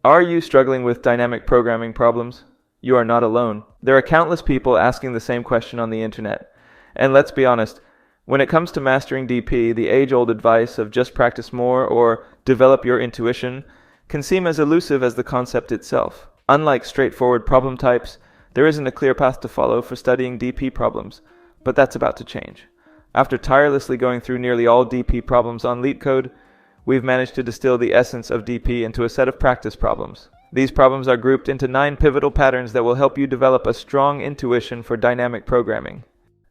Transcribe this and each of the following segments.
Are you struggling with dynamic programming problems? You are not alone. There are countless people asking the same question on the internet. And let's be honest, when it comes to mastering DP, the age-old advice of just practice more or develop your intuition can seem as elusive as the concept itself. Unlike straightforward problem types, there isn't a clear path to follow for studying DP problems, but that's about to change. After tirelessly going through nearly all DP problems on LeetCode, we've managed to distill the essence of DP into a set of practice problems. These problems are grouped into 9 pivotal patterns that will help you develop a strong intuition for dynamic programming.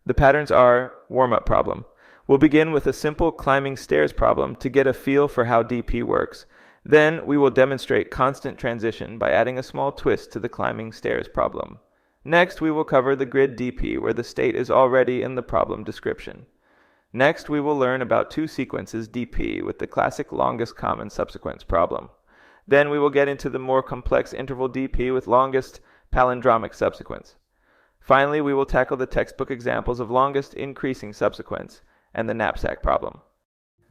The patterns are warm-up problem. We'll begin with a simple climbing stairs problem to get a feel for how DP works. Then we will demonstrate constant transition by adding a small twist to the climbing stairs problem. Next, we will cover the grid DP where the state is already in the problem description. Next, we will learn about 2 sequences DP with the classic longest common subsequence problem. Then we will get into the more complex interval DP with longest palindromic subsequence. Finally, we will tackle the textbook examples of longest increasing subsequence and the knapsack problem.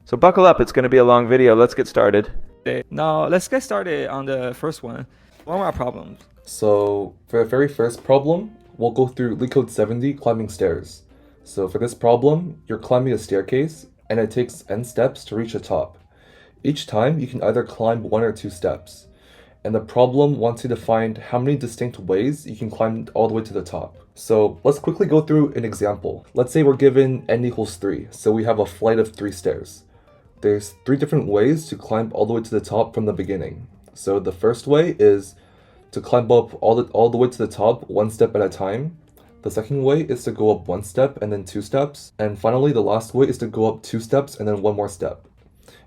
So buckle up, it's going to be a long video. Let's get started. Okay, now let's get started on the first one. What are our problems? So for the very first problem, we'll go through LeetCode 70, climbing stairs. So for this problem, you're climbing a staircase, and it takes n steps to reach the top. Each time, you can either climb 1 or 2 steps. And the problem wants you to find how many distinct ways you can climb all the way to the top. So let's quickly go through an example. Let's say we're given n equals 3, so we have a flight of 3 stairs. There's 3 different ways to climb all the way to the top from the beginning. So the first way is to climb up all the way to the top 1 step at a time. The second way is to go up 1 step and then 2 steps. And finally, the last way is to go up 2 steps and then 1 more step.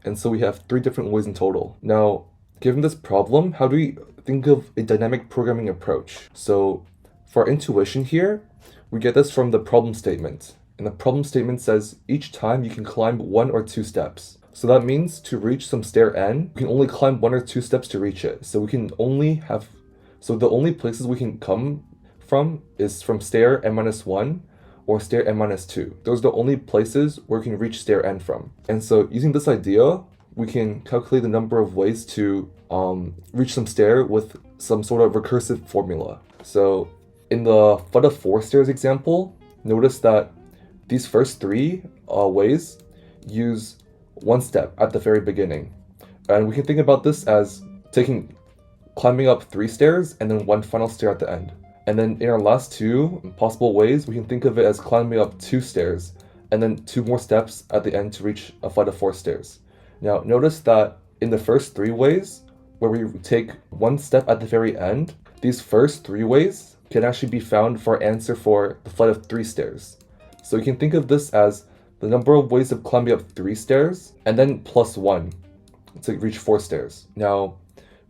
And so we have 3 different ways in total. Now, given this problem, how do we think of a dynamic programming approach? So for our intuition here, we get this from the problem statement. And the problem statement says each time you can climb 1 or 2 steps. So that means to reach some stair n, we can only climb 1 or 2 steps to reach it. So the only places we can come from is from stair n-1 or stair n-2. Those are the only places where we can reach stair n from. And so using this idea, we can calculate the number of ways to reach some stair with some sort of recursive formula. So in the flight of 4 stairs example, notice that these first 3 ways use 1 step at the very beginning. And we can think about this as climbing up 3 stairs and then 1 final stair at the end. And then in our last 2 possible ways, we can think of it as climbing up 2 stairs and then 2 more steps at the end to reach a flight of 4 stairs. Now notice that in the first 3 ways, where we take 1 step at the very end, these first 3 ways can actually be found for our answer for the flight of 3 stairs. So you can think of this as the number of ways of climbing up 3 stairs and then plus 1 to reach 4 stairs. Now,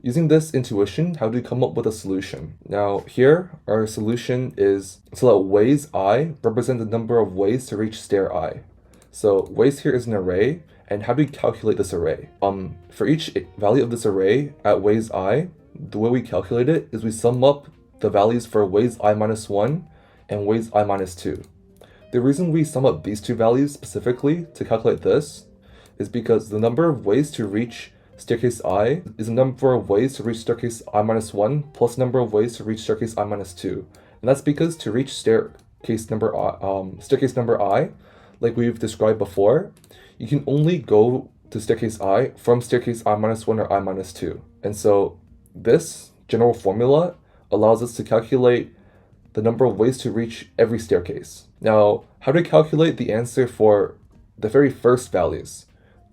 using this intuition, how do we come up with a solution? Now here, our solution is so that ways I represent the number of ways to reach stair I. So ways here is an array, and how do we calculate this array? For each value of this array at ways I, the way we calculate it is we sum up the values for ways I-1 and ways I-2. The reason we sum up these 2 values specifically to calculate this is because the number of ways to reach staircase I is the number of ways to reach staircase I-1 plus number of ways to reach staircase I-2. And that's because to reach staircase number I, like we've described before, you can only go to staircase I from staircase I-1 or I-2. And so this general formula allows us to calculate the number of ways to reach every staircase. Now, how do we calculate the answer for the very first values?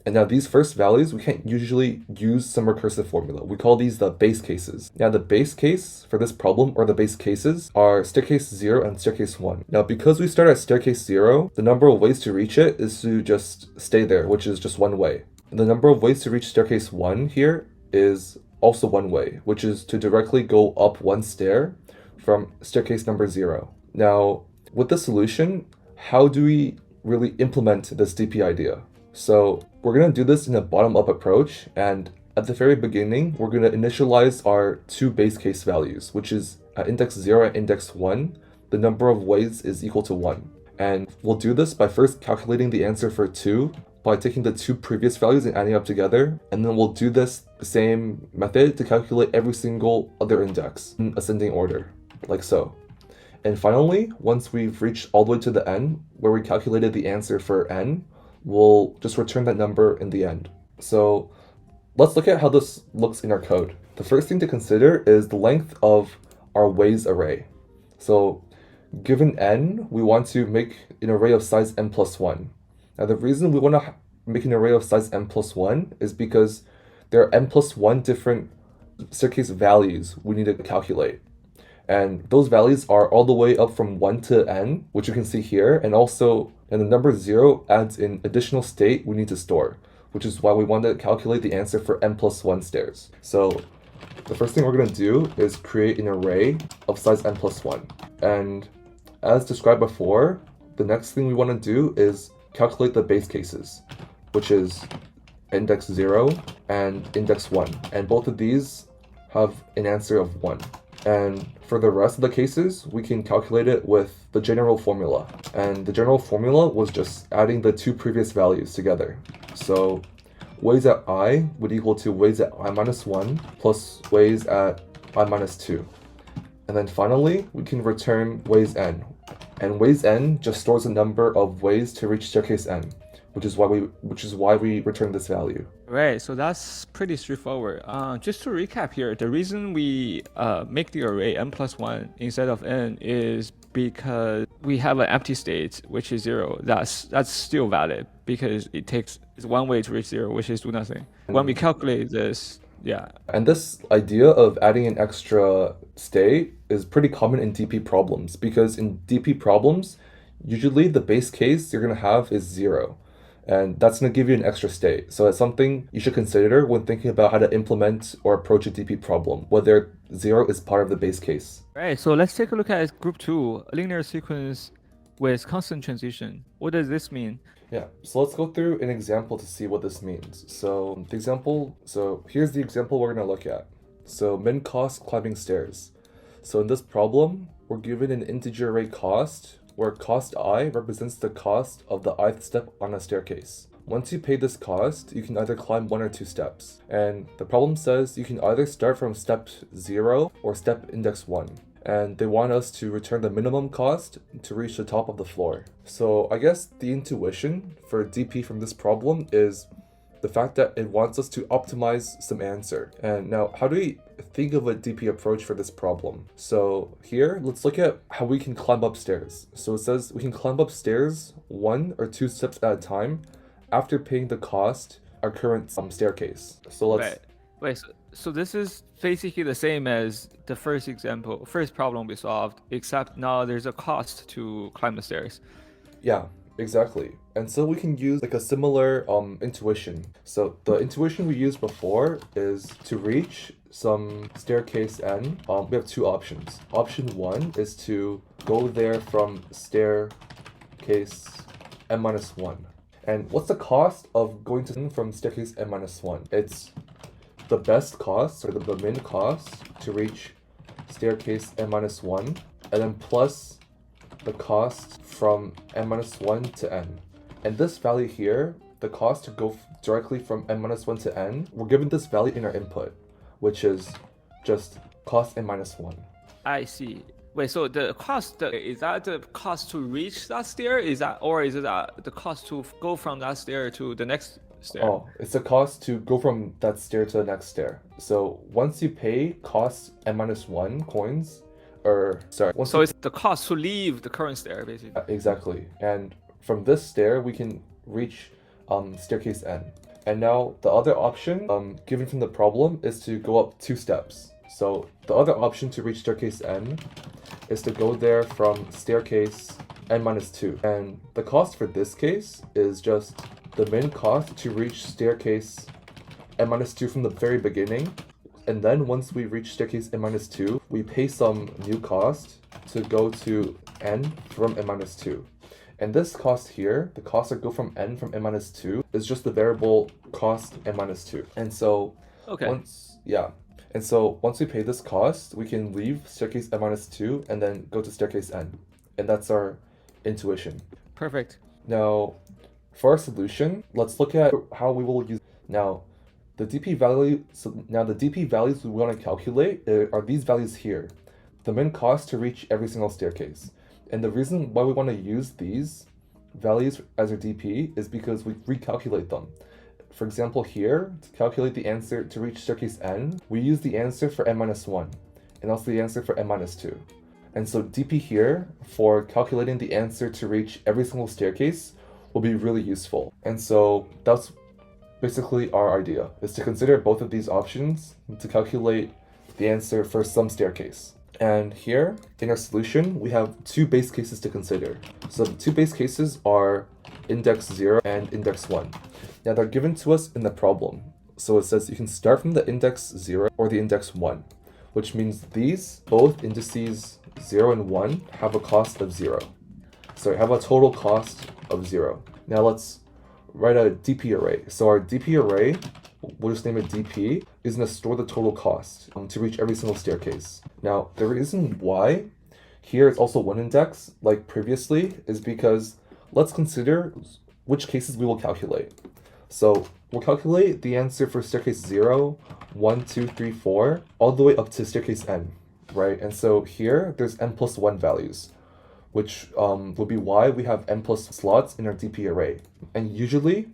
And now these first values, we can't usually use some recursive formula. We call these the base cases. Now the base case for this problem, or the base cases, are staircase 0 and staircase 1. Now because we start at staircase 0, the number of ways to reach it is to just stay there, which is just 1 way. And the number of ways to reach staircase 1 here is also 1 way, which is to directly go up 1 stair from staircase number 0. Now, with the solution, how do we really implement this DP idea? So we're going to do this in a bottom-up approach, and at the very beginning, we're going to initialize our 2 base case values, which is at index 0 and index 1, the number of ways is equal to 1. And we'll do this by first calculating the answer for 2 by taking the two previous values and adding up together, and then we'll do this same method to calculate every single other index in ascending order, like so. And finally, once we've reached all the way to the end, where we calculated the answer for n, we'll just return that number in the end. So let's look at how this looks in our code. The first thing to consider is the length of our ways array. So given n, we want to make an array of size n plus 1. Now the reason we want to make an array of size n plus 1 is because there are n plus 1 different staircase values we need to calculate. And those values are all the way up from 1 to n, which you can see here, and the number 0 adds an additional state we need to store, which is why we want to calculate the answer for n plus 1 stairs. So the first thing we're going to do is create an array of size n plus 1. And as described before, the next thing we want to do is calculate the base cases, which is index 0 and index 1. And both of these have an answer of 1. And for the rest of the cases, we can calculate it with the general formula. And the general formula was just adding the two previous values together. So ways at I would equal to ways at I minus 1 plus ways at I minus 2. And then finally, we can return ways n. And ways n just stores a number of ways to reach staircase n, which is why we return this value. Right, so that's pretty straightforward. Just to recap here, the reason we make the array n plus 1 instead of n is because we have an empty state, which is 0. That's still valid because it's one way to reach 0, which is do nothing. When we calculate this, yeah. And this idea of adding an extra state is pretty common in DP problems, because in DP problems, usually the base case you're going to have is 0. And that's going to give you an extra state. So it's something you should consider when thinking about how to implement or approach a DP problem, whether 0 is part of the base case. Right, so let's take a look at group 2, a linear sequence with constant transition. What does this mean? Yeah, so let's go through an example to see what this means. So here's the example we're going to look at. So min cost climbing stairs. So in this problem, we're given an integer array cost, where cost I represents the cost of the ith step on a staircase. Once you pay this cost, you can either climb 1 or 2 steps. And the problem says you can either start from step 0 or step index 1. And they want us to return the minimum cost to reach the top of the floor. So I guess the intuition for DP from this problem is the fact that it wants us to optimize some answer. And now, how do we think of a DP approach for this problem? So here, let's look at how we can climb upstairs. So it says we can climb upstairs 1 or 2 steps at a time after paying the cost our current staircase. So let's... Wait, so this is basically the same as the first problem we solved, except now there's a cost to climb the stairs. Yeah, exactly. And so we can use like a similar intuition. So the intuition we used before is to reach some staircase n. We have two options. Option 1 is to go there from staircase n minus 1. And what's the cost of going to from staircase n minus 1? It's the best cost, or the min cost, to reach staircase n minus 1, and then plus the cost from n minus 1 to n. And this value here, the cost to go directly from n minus 1 to n, we're given this value in our input, which is just cost n minus 1. I see. Wait, so the cost, is that the cost to reach that stair? Or is it the cost to go from that stair to the next stair? Oh, it's the cost to go from that stair to the next stair. So once you pay cost n minus 1 coins, so it's the cost to leave the current stair, basically. Exactly. And from this stair, we can reach staircase n. And now the other option given from the problem is to go up 2 steps. So the other option to reach staircase n is to go there from staircase n minus 2. And the cost for this case is just the min cost to reach staircase n minus 2 from the very beginning. And then once we reach staircase n minus 2, we pay some new cost to go to n from n minus 2. And this cost here, the cost to go from n minus 2, is just the variable cost n minus 2. And so once we pay this cost, we can leave staircase n minus 2 and then go to staircase n. And that's our intuition. Perfect. Now, For our solution, let's look at how we will use now. The DP values we want to calculate are these values here, the min cost to reach every single staircase. And the reason why we want to use these values as our DP is because we recalculate them. For example, here, to calculate the answer to reach staircase n, we use the answer for n-1 and also the answer for n-2. And so DP here, for calculating the answer to reach every single staircase, will be really useful. And so that's basically our idea, is to consider both of these options to calculate the answer for some staircase. And here, in our solution, we have two base cases to consider. So the two base cases are index 0 and index 1. Now they're given to us in the problem. So it says you can start from the index 0 or the index 1, which means these, both indices 0 and 1, have a cost of 0. So have a total cost of 0. Now let's write a DP array. So our DP array, we'll just name it DP, is going to store the total cost to reach every single staircase. Now, the reason why here it's also one index, like previously, is because let's consider which cases we will calculate. So we'll calculate the answer for staircase 0, 1, 2, 3, 4, all the way up to staircase n, right? And so here, there's n+1 values, which would be why we have n+ slots in our DP array. And usually,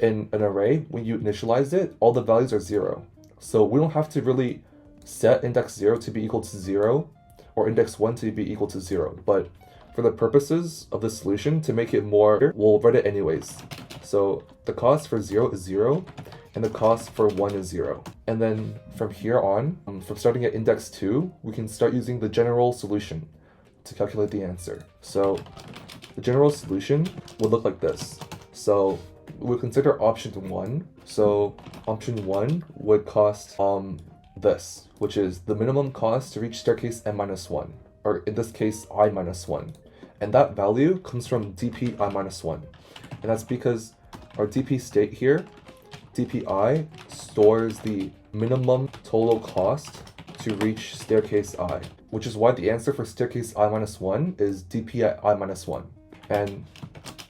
in an array, when you initialize it, all the values are 0. So we don't have to really set index 0 to be equal to 0 or index 1 to be equal to 0. But for the purposes of the solution, to make it more, we'll write it anyways. So the cost for 0 is 0, and the cost for 1 is 0. And then from here on, from starting at index 2, we can start using the general solution to calculate the answer. So the general solution would look like this. So we'll consider option 1. So option 1 would cost this, which is the minimum cost to reach staircase n-1, or in this case I-1. And that value comes from DP I-1. And that's because our DP state here, DPI, stores the minimum total cost to reach staircase I, which is why the answer for staircase I-1 is DP at I-1. And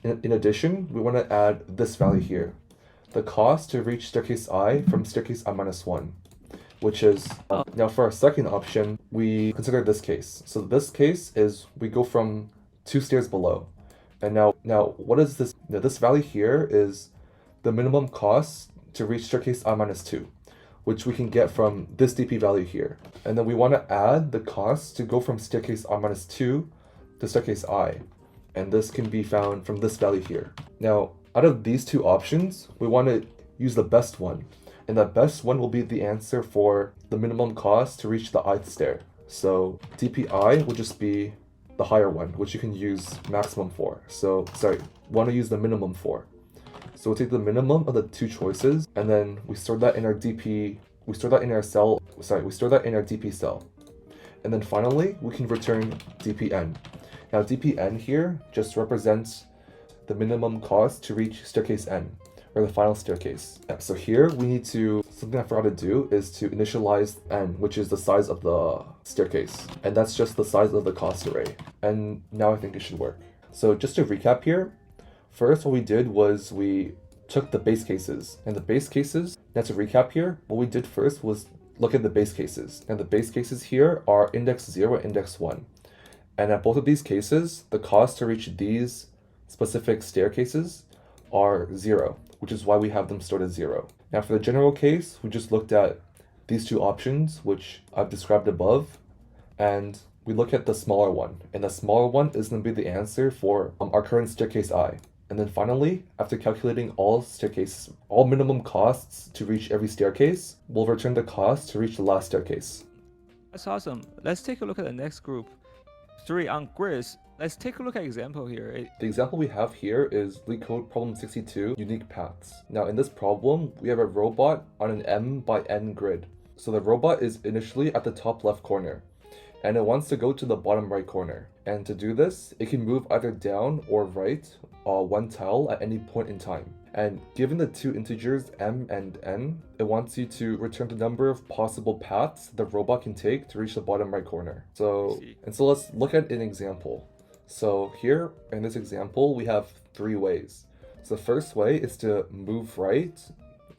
in addition, we want to add this value here, the cost to reach staircase I from staircase I-1, which is, now for our second option, we consider this case. So this case is we go from 2 stairs below. And now what is this? Now this value here is the minimum cost to reach staircase I-2, which we can get from this DP value here. And then we want to add the cost to go from staircase I-2 to staircase I. And this can be found from this value here. Now, out of these two options, we want to use the best one. And the best one will be the answer for the minimum cost to reach the ith stair. So DPI will just be the higher one, which you can use maximum for. So, sorry, want to use the minimum for. So we'll take the minimum of the two choices, and then we store that in our DP, we store that in our DP cell. And then finally, we can return DPN. Now DPN here just represents the minimum cost to reach staircase n, or the final staircase. So here we need to, something I forgot to do is to initialize n, which is the size of the staircase. And that's just the size of the cost array. And now I think it should work. So just to recap here, first what we did was we took the base cases. And the base cases, now to recap here, what we did first was look at the base cases. And the base cases here are index 0 and index 1. And at both of these cases, the cost to reach these specific staircases are 0, which is why we have them stored as 0. Now for the general case, we just looked at these two options, which I've described above, and we look at the smaller one. And the smaller one is going to be the answer for our current staircase I. And then finally, after calculating all minimum costs to reach every staircase, we'll return the cost to reach the last staircase. That's awesome. Let's take a look at the next group. 3 on grids. Let's take a look at example here. The example we have here is LeetCode problem 62, unique paths. Now in this problem, we have a robot on an m by n grid. So the robot is initially at the top left corner, and it wants to go to the bottom right corner. And to do this, it can move either down or right one tile at any point in time. And given the two integers m and n, it wants you to return the number of possible paths the robot can take to reach the bottom right corner. So let's look at an example. So here in this example, we have 3 ways. So the first way is to move right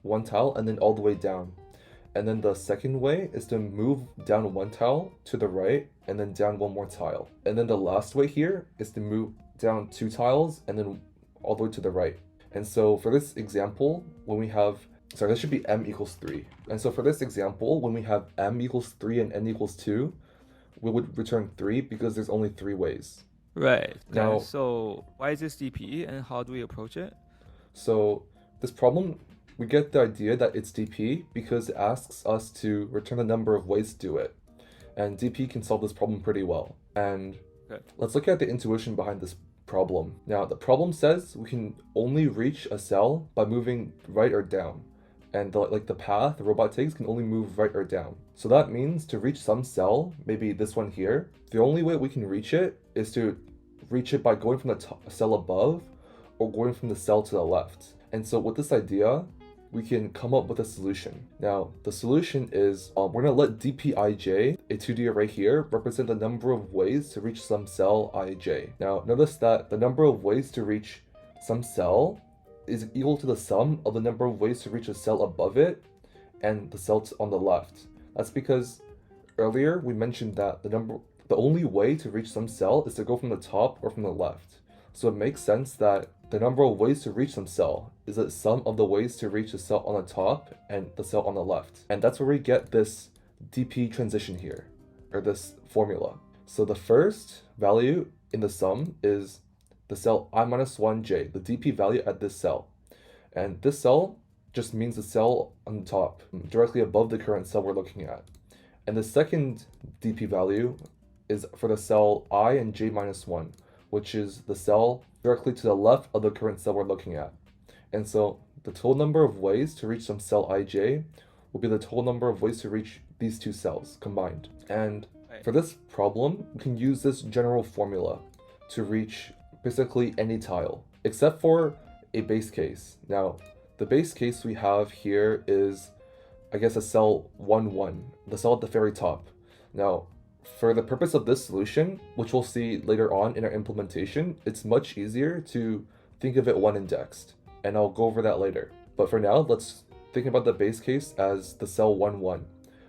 one tile and then all the way down. And then the second way is to move down one tile to the right and then down one more tile. And then the last way here is to move down 2 tiles and then all the way to the right. And so for this example, when we have, sorry, this should be m equals 3. And so for this example, when we have m equals 3 and n equals 2, we would return 3 because there's only 3 ways. Right. Now- And so why is this DP and how do we approach it? So this problem, we get the idea that it's DP because it asks us to return the number of ways to do it. And DP can solve this problem pretty well. And Okay. let's look at the intuition behind this problem. Now, the problem says we can only reach a cell by moving right or down. And the path the robot takes can only move right or down. So that means to reach some cell, maybe this one here, the only way we can reach it is to reach it by going from the cell above or going from the cell to the left. And so with this idea, we can come up with a solution. Now, the solution is we're going to let dpij, a 2D array here, represent the number of ways to reach some cell ij. Now, notice that the number of ways to reach some cell is equal to the sum of the number of ways to reach a cell above it and the cell on the left. That's because earlier we mentioned that the only way to reach some cell is to go from the top or from the left. So it makes sense that the number of ways to reach some cell is the sum of the ways to reach the cell on the top and the cell on the left. And that's where we get this dp transition here, or this formula. So the first value in the sum is the cell i-1j, the dp value at this cell. And this cell just means the cell on the top, directly above the current cell we're looking at. And the second dp value is for the cell I and j-1, which is the cell directly to the left of the current cell we're looking at. And so the total number of ways to reach some cell ij will be the total number of ways to reach these 2 cells combined. And for this problem, we can use this general formula to reach basically any tile, except for a base case. Now, the base case we have here is, I guess, a cell 1, 1, the cell at the very top. Now, for the purpose of this solution, which we'll see later on in our implementation, it's much easier to think of it one indexed, and I'll go over that later. But for now, let's think about the base case as the cell 1, 1,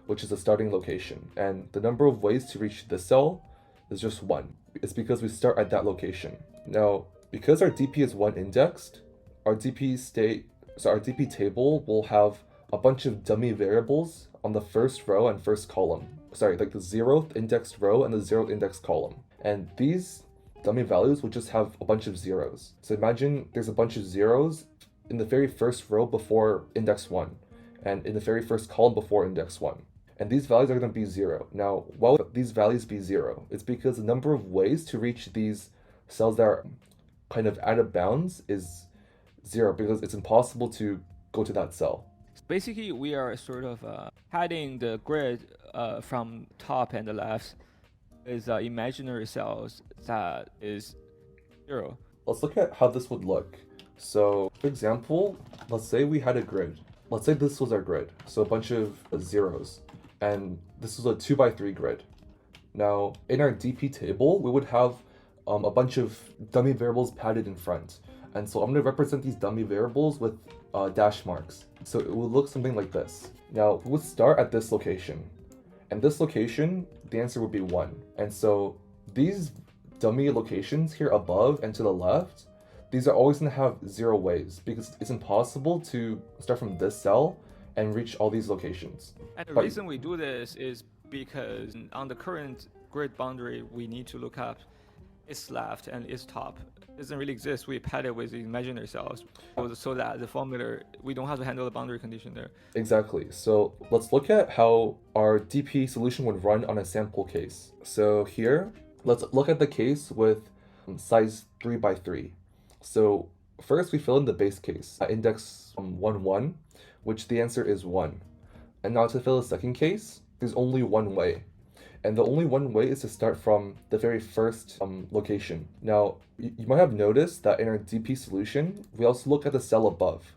which is the starting location. And the number of ways to reach this cell is just 1. It's because we start at that location. Now, because our DP is 1 indexed, our DP table will have a bunch of dummy variables on the first row and first column. Sorry, like the 0th indexed row and the 0th indexed column. And these dummy values will just have a bunch of zeros. So imagine there's a bunch of zeros in the very first row before index 1, and in the very first column before index 1. And these values are going to be 0. Now, why would these values be 0? It's because the number of ways to reach these cells that are kind of out of bounds is 0, because it's impossible to go to that cell. Basically, we are sort of hiding the grid from top and the left is imaginary cells that is 0. Let's look at how this would look. So, for example, let's say we had a grid. Let's say this was our grid, so a bunch of zeros, and this was a 2x3 grid. Now, in our DP table, we would have a bunch of dummy variables padded in front. And so I'm going to represent these dummy variables with dash marks. So it will look something like this. Now, we would start at this location. And this location, the answer would be 1. And so these dummy locations here above and to the left, these are always going to have 0 ways, because it's impossible to start from this cell and reach all these locations. And the reason we do this is because on the current grid boundary, we need to look up its left and its top. It doesn't really exist. We pad it with imaginary cells so that the formula, we don't have to handle the boundary condition there. Exactly. So let's look at how our DP solution would run on a sample case. So here, let's look at the case with size 3x3. So first we fill in the base case, index 1, 1, which the answer is 1. And now to fill the second case, there's only one way. And the only one way is to start from the very first location. Now, you might have noticed that in our DP solution, we also look at the cell above.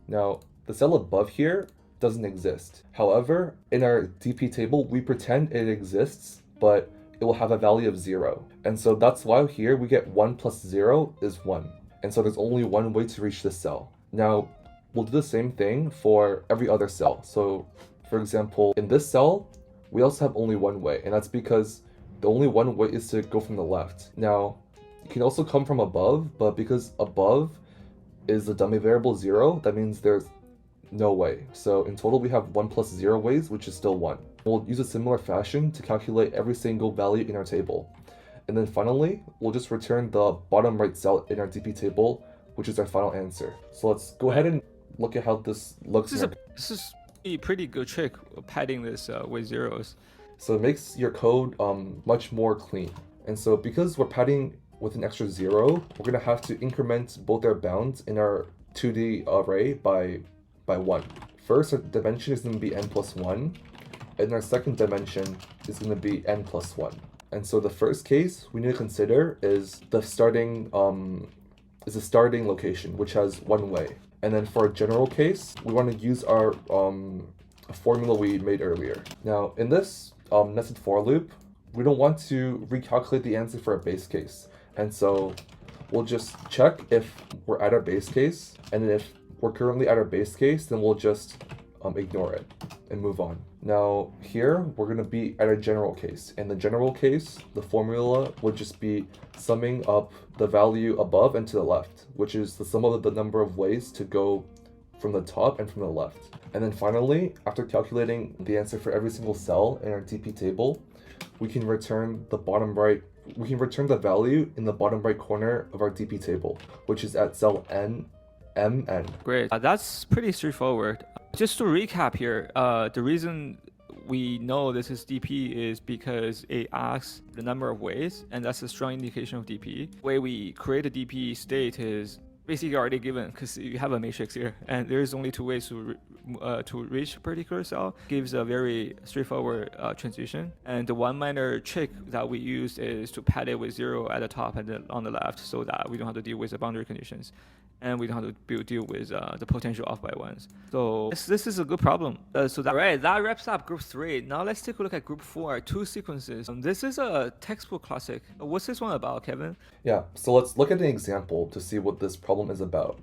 Now, the cell above here doesn't exist. However, in our DP table, we pretend it exists, but it will have a value of 0. And so that's why here we get 1 plus 0 is 1. and so there's only one way to reach this cell. Now, we'll do the same thing for every other cell. So, for example, in this cell, we also have only one way, and that's because the only one way is to go from the left. Now, it can also come from above, but because above is the dummy variable 0, that means there's no way. So in total, we have 1 plus 0 ways, which is still 1. We'll use a similar fashion to calculate every single value in our table. And then finally, we'll just return the bottom right cell in our DP table, which is our final answer. So let's go ahead and look at how this looks. This is a pretty good trick of padding this with zeros. So it makes your code much more clean. And so because we're padding with an extra 0, we're going to have to increment both our bounds in our 2D array by 1. First, our dimension is going to be n plus 1, and our second dimension is going to be n plus 1. And so the first case we need to consider is the starting location, which has one way. And then for a general case, we want to use our formula we made earlier. Now, in this nested for loop, we don't want to recalculate the answer for a base case. And so we'll just check if we're at our base case, and if we're currently at our base case, then we'll just ignore it and move on. Now here, we're going to be at a general case. In the general case, the formula would just be summing up the value above and to the left, which is the sum of the number of ways to go from the top and from the left. And then finally, after calculating the answer for every single cell in our DP table, we can return the value in the bottom right corner of our DP table, which is at cell MN. Great. That's pretty straightforward. Just to recap here, the reason we know this is DP is because it asks the number of ways, and that's a strong indication of DP. The way we create a DP state is basically already given because you have a matrix here, and there's only 2 ways to reach a particular cell. Gives a very straightforward transition. And the one minor trick that we used is to pad it with 0 at the top and then on the left, so that we don't have to deal with the boundary conditions, and we don't have to deal with the potential off by ones. So this is a good problem. Alright, that wraps up group 3. Now let's take a look at group 4, 2 sequences. This is a textbook classic. What's this one about, Kevin? Yeah, so let's look at an example to see what this problem is about.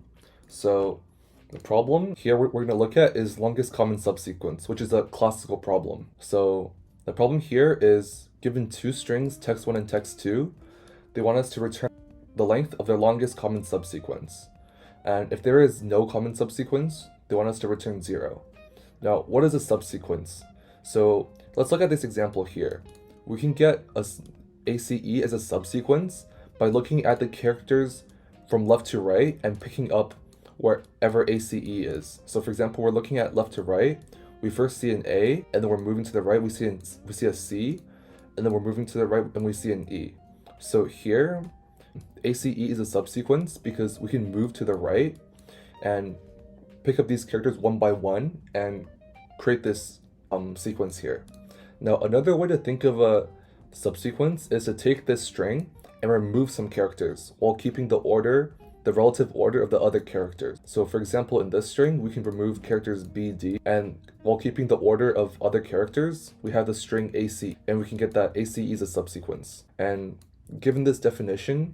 So the problem here we're going to look at is longest common subsequence, which is a classical problem. So the problem here is given 2 strings, text1 and text2, they want us to return the length of their longest common subsequence. And if there is no common subsequence, they want us to return 0. Now, what is a subsequence? So let's look at this example here. We can get ACE as a subsequence by looking at the characters from left to right and picking up wherever ACE is. So for example, we're looking at left to right, we first see an A, and then we're moving to the right, we see a C, and then we're moving to the right and we see an E. So here, ACE is a subsequence because we can move to the right and pick up these characters one by one and create this sequence here. Now, another way to think of a subsequence is to take this string and remove some characters while keeping the relative order of the other characters. So for example, in this string, we can remove characters B, D, and while keeping the order of other characters, we have the string AC, and we can get that ACE is a subsequence. And given this definition,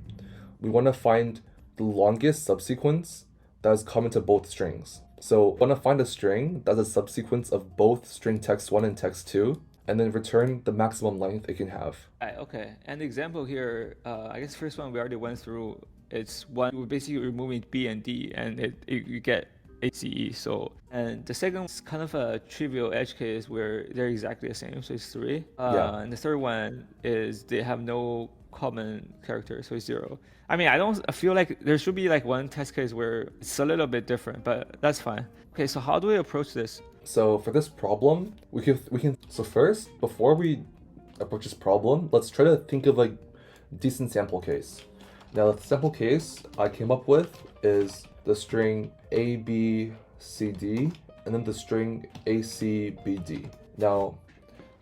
we want to find the longest subsequence that is common to both strings. So we want to find a string that's a subsequence of both string text1 and text2, and then return the maximum length it can have. Okay, and the example here, I guess first one we already went through. It's one, we're basically removing B and D, and you get ACE. So, and the second is kind of a trivial edge case where they're exactly the same, so it's 3. And the third one is they have no common character, so it's 0. I mean, I feel like there should be like one test case where it's a little bit different, but that's fine. Okay, so how do we approach this? So for this problem, so first, before we approach this problem, let's try to think of a decent sample case. Now, the sample case I came up with is the string ABCD and then the string ACBD. Now,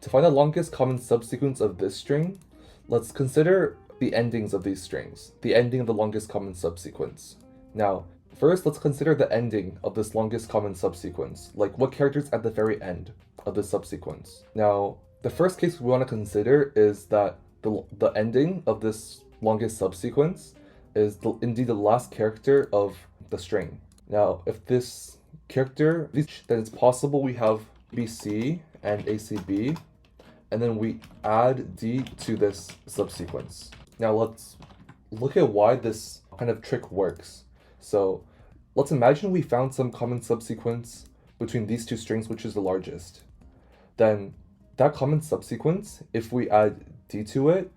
to find the longest common subsequence of this string, let's consider the endings of these strings, the ending of the longest common subsequence. Now, first, let's consider the ending of this longest common subsequence, like what character's at the very end of the subsequence. Now, the first case we want to consider is that the ending of this longest subsequence is indeed the last character of the string. Now, if this character, then it's possible we have ABC and ACB, and then we add D to this subsequence. Now let's look at why this kind of trick works. So let's imagine we found some common subsequence between these two strings, which is the largest. Then that common subsequence, if we add D to it,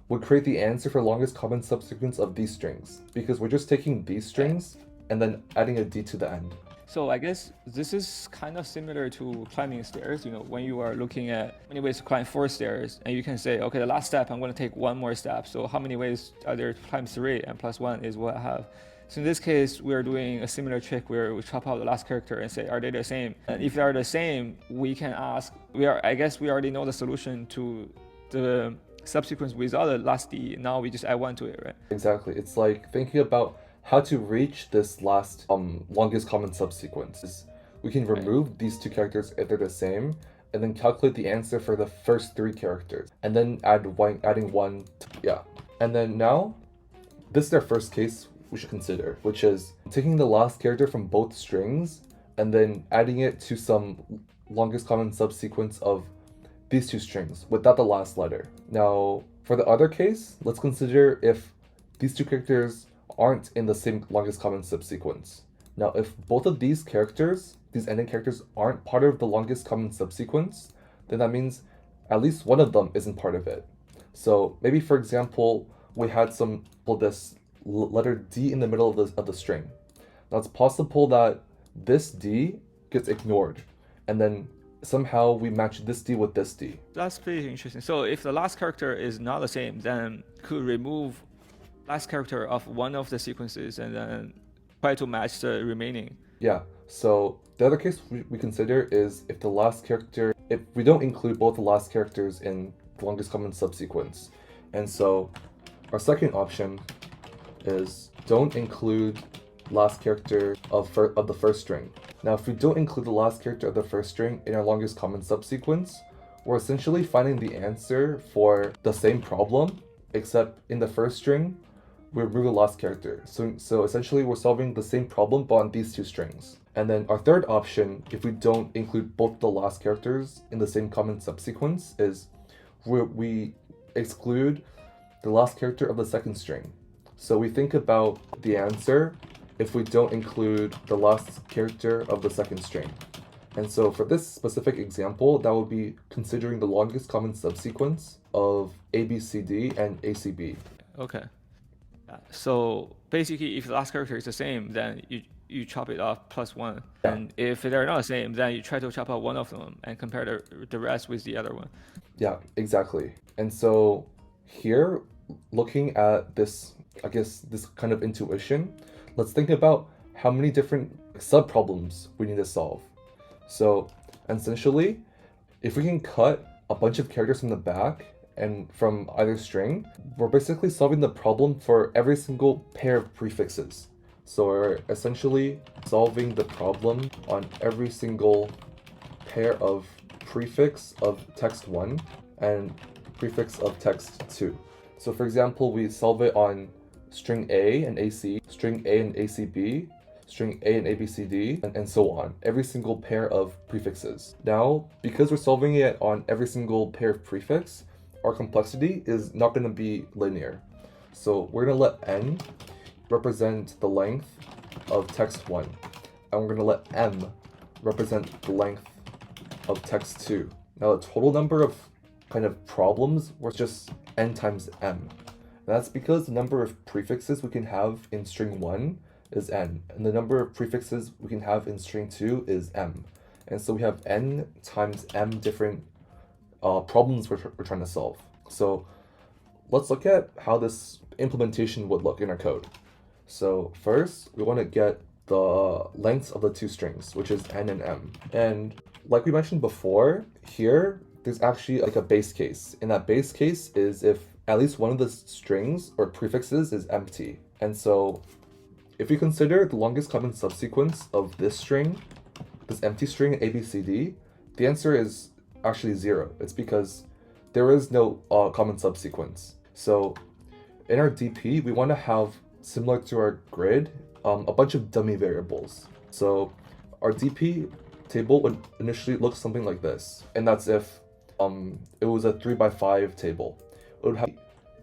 would create the answer for longest common subsequence of these strings, because we're just taking these strings and then adding a D to the end. So I guess this is kind of similar to climbing stairs. When you are looking at many ways to climb 4 stairs, and you can say, okay, the last step, I'm going to take 1 more step. So how many ways are there to climb 3? And plus 1 is what I have. So in this case, we're doing a similar trick where we chop out the last character and say, are they the same? And if they are the same, we can ask, I guess we already know the solution to the subsequence without the last D. Now we just add 1 to it, right? Exactly. It's like thinking about how to reach this last longest common subsequence. We can remove these 2 characters if they're the same, and then calculate the answer for the first 3 characters, and then adding 1. Yeah. And then now, this is our first case we should consider, which is taking the last character from both strings and then adding it to some longest common subsequence of these 2 strings without the last letter. Now, for the other case, let's consider if these 2 characters aren't in the same longest common subsequence. Now, if both of these characters, these ending characters, aren't part of the longest common subsequence, then that means at least one of them isn't part of it. So maybe, for example, we had this letter D in the middle of the string. Now, it's possible that this D gets ignored, and then somehow we match this D with this D. That's pretty interesting. So if the last character is not the same, then could remove last character of one of the sequences and then try to match the remaining. Yeah, so the other case we consider is if we don't include both the last characters in the longest common subsequence. And so our second option is don't include last character of the first string. Now, if we don't include the last character of the first string in our longest common subsequence, we're essentially finding the answer for the same problem, except in the first string, we remove the last character. So essentially we're solving the same problem but on these 2 strings. And then our third option, if we don't include both the last characters in the same common subsequence, is we exclude the last character of the second string. So we think about the answer if we don't include the last character of the second string. And so for this specific example, that would be considering the longest common subsequence of ABCD and ACB. Okay. So basically, if the last character is the same, then you chop it off plus 1. Yeah. And if they're not the same, then you try to chop out one of them and compare the rest with the other one. Yeah, exactly. And so here, looking at this, I guess, this kind of intuition, let's think about how many different subproblems we need to solve. So essentially, if we can cut a bunch of characters from the back and from either string, we're basically solving the problem for every single pair of prefixes. So we're essentially solving the problem on every single pair of prefix of text 1 and prefix of text 2. So for example, we solve it on string A and AC, string A and ACB, string A and ABCD, and so on, every single pair of prefixes. Now, because we're solving it on every single pair of prefix, our complexity is not going to be linear. So we're going to let n represent the length of text 1, and we're going to let m represent the length of text 2. Now the total number of kind of problems was just n times m. And that's because the number of prefixes we can have in string 1 is n, and the number of prefixes we can have in string 2 is m. And so we have n times m different problems we're trying to solve. So let's look at how this implementation would look in our code. So first, we want to get the lengths of the 2 strings, which is n and m. And like we mentioned before, here, there's actually like a base case. And that base case is if at least one of the strings or prefixes is empty. And so if we consider the longest common subsequence of this string, this empty string ABCD, the answer is actually 0. It's because there is no common subsequence. So in our DP, we want to have similar to our grid, a bunch of dummy variables. So our DP table would initially look something like this, and that's if it was a 3x5 table. It would have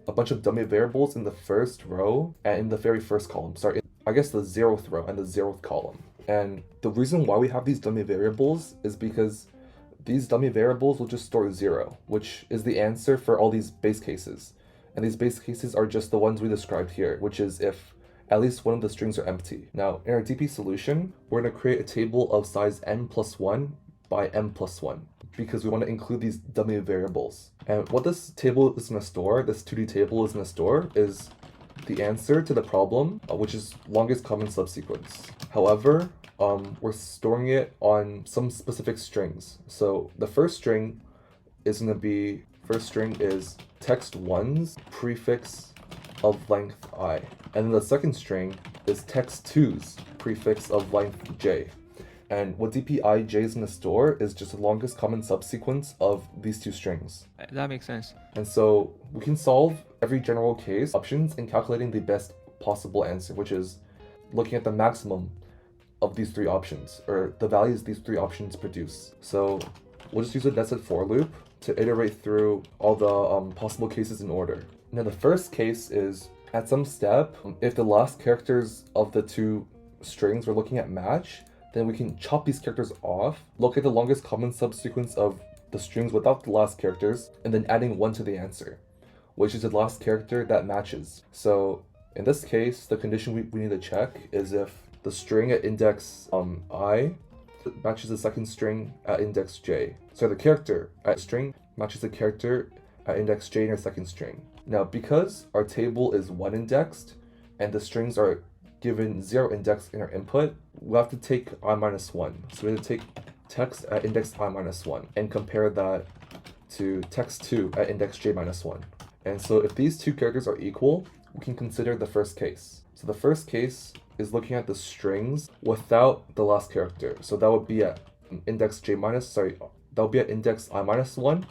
a bunch of dummy variables in the first row and in the very first column. Sorry, I guess the 0th row and the 0th column. And the reason why we have these dummy variables is because these dummy variables will just store 0, which is the answer for all these base cases. And these base cases are just the ones we described here, which is if at least one of the strings are empty. Now, in our DP solution, we're going to create a table of size n+1 by m+1 because we want to include these dummy variables. And what this table is going to store, this 2D table is going to store, is the answer to the problem, which is longest common subsequence. However, we're storing it on some specific strings. So the first string is going to be, first string is text1's prefix of length I. And then the second string is text2's prefix of length j. And what dpij is going to store is just the longest common subsequence of these two strings. That makes sense. And so we can solve every general case options in calculating the best possible answer, which is looking at the maximum of these three options, or the values these three options produce. So we'll just use a nested for loop to iterate through all the possible cases in order. Now the first case is, at some step, if the last characters of the two strings we're looking at match, then we can chop these characters off, look at the longest common subsequence of the strings without the last characters, and then adding 1 to the answer, which is the last character that matches. So in this case, the condition we need to check is if the string at index I matches the second string at index j. So the character at string matches the character at index j in our second string. Now, because our table is 1 indexed and the strings are given 0 index in our input, we'll have to take I-1. So we have to take text at index I-1 and compare that to text2 at index j-1. And so if these two characters are equal, we can consider the first case. So the first case is looking at the strings without the last character. So that would be at index that would be at index I-1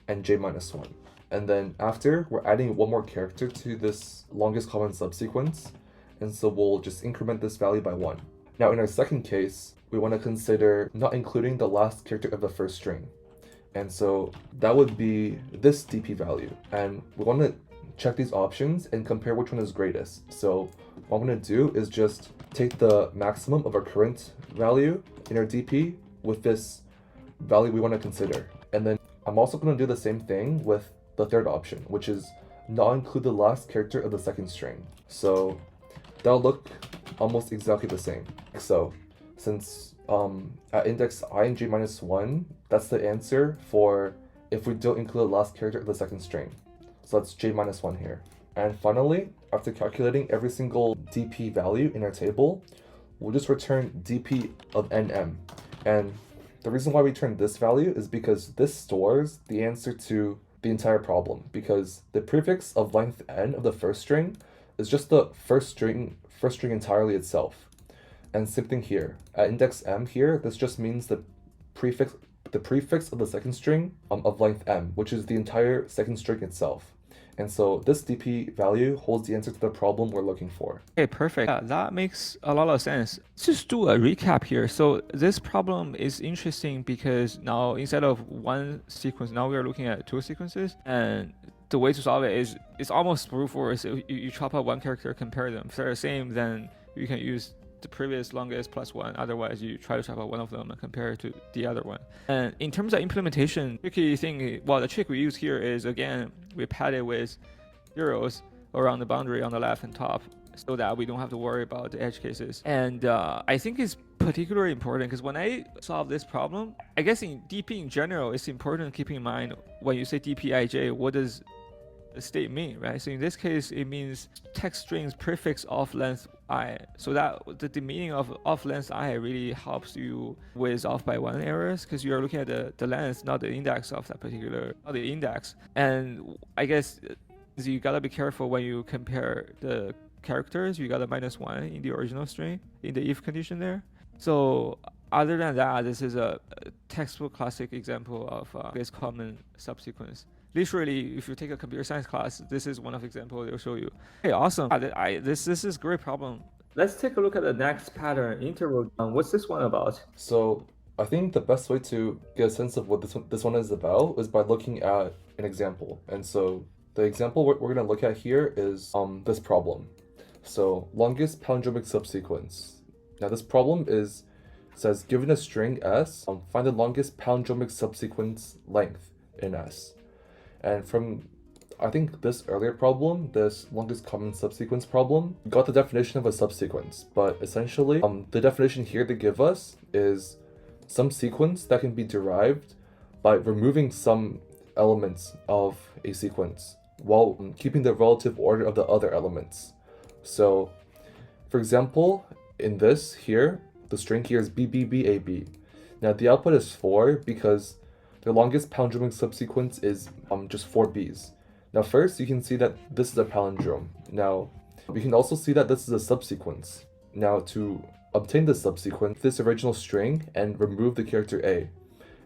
and j-1. And then after, we're adding one more character to this longest common subsequence. And so we'll just increment this value by 1. Now in our second case, we want to consider not including the last character of the first string. And so that would be this DP value. And we want to check these options and compare which one is greatest. So what I'm going to do is just take the maximum of our current value in our DP with this value we want to consider. And then I'm also going to do the same thing with the third option, which is not include the last character of the second string. So that'll look almost exactly the same. So since at index I and j-1, that's the answer for if we don't include the last character of the second string. So that's j-1 here. And finally, after calculating every single dp value in our table, we'll just return dp of nm. And the reason why we return this value is because this stores the answer to the entire problem, because the prefix of length n of the first string is just the first string entirely itself. And same thing here. At index m here, this just means the prefix of the second string of length m, which is the entire second string itself. And so this DP value holds the answer to the problem we're looking for. Okay, perfect. That makes a lot of sense. Let's just do a recap here. So this problem is interesting because now instead of one sequence, now we are looking at two sequences. And the way to solve it is it's almost brute force. You chop out one character, compare them. If they're the same, then you can use the previous longest plus 1. Otherwise, you try to chop out one of them and compare it to the other one. And in terms of implementation, tricky thing, well, the trick we use here is, again, we pad it with zeros around the boundary on the left and top so that we don't have to worry about the edge cases. And I think it's particularly important because when I solve this problem, I guess in DP in general, it's important to keep in mind when you say DPIJ, what does the state mean, right? So in this case, it means text strings prefix of length I. So that the meaning of length I really helps you with off by 1 errors because you are looking at the length, not the index of that particular, not the index. And I guess you gotta be careful when you compare the characters. You got a -1 in the original string in the if condition there. So other than that, this is a textbook classic example of this common subsequence. Literally, if you take a computer science class, this is one of the examples they'll show you. Hey, awesome. This is a great problem. Let's take a look at the next pattern, interval. What's this one about? So I think the best way to get a sense of what this one is about is by looking at an example. And so the example we're going to look at here is this problem. So longest palindromic subsequence. Now this problem says given a string S, find the longest palindromic subsequence length in S. And from I think this earlier problem, this longest common subsequence problem, got the definition of a subsequence. But essentially, the definition here they give us is some sequence that can be derived by removing some elements of a sequence while keeping the relative order of the other elements. So, for example, in this here, the string here is BBBAB. Now the output is 4 because the longest palindromic subsequence is just 4 Bs. Now first, you can see that this is a palindrome. Now, we can also see that this is a subsequence. Now to obtain the subsequence, this original string and remove the character A.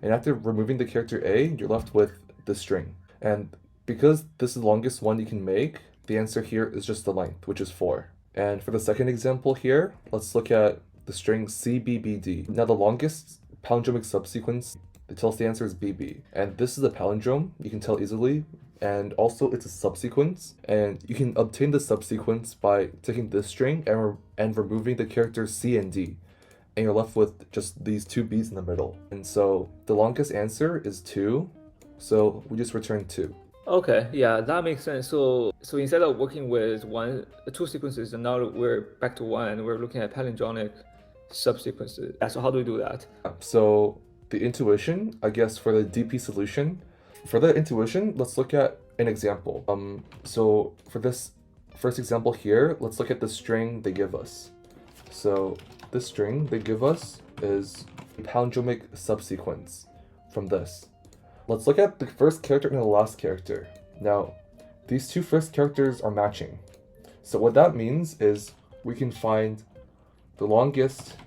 And after removing the character A, you're left with the string. And because this is the longest one you can make, the answer here is just the length, which is 4. And for the second example here, let's look at the string CBBD. Now the longest palindromic subsequence, it tells the answer is BB. And this is a palindrome, you can tell easily. And also it's a subsequence, and you can obtain the subsequence by taking this string and removing the characters C and D, and you're left with just these 2 B's in the middle. And so the longest answer is 2, so we just return 2. Okay, yeah, that makes sense. So instead of working with 2 sequences, and now we're back to 1, we're looking at palindromic subsequences. So how do we do that? So the intuition, I guess, for the DP solution. For the intuition, let's look at an example. So for this first example here, let's look at the string they give us. So this string they give us is a palindromic subsequence from this. Let's look at the first character and the last character. Now, these 2 first characters are matching. So what that means is we can find the longest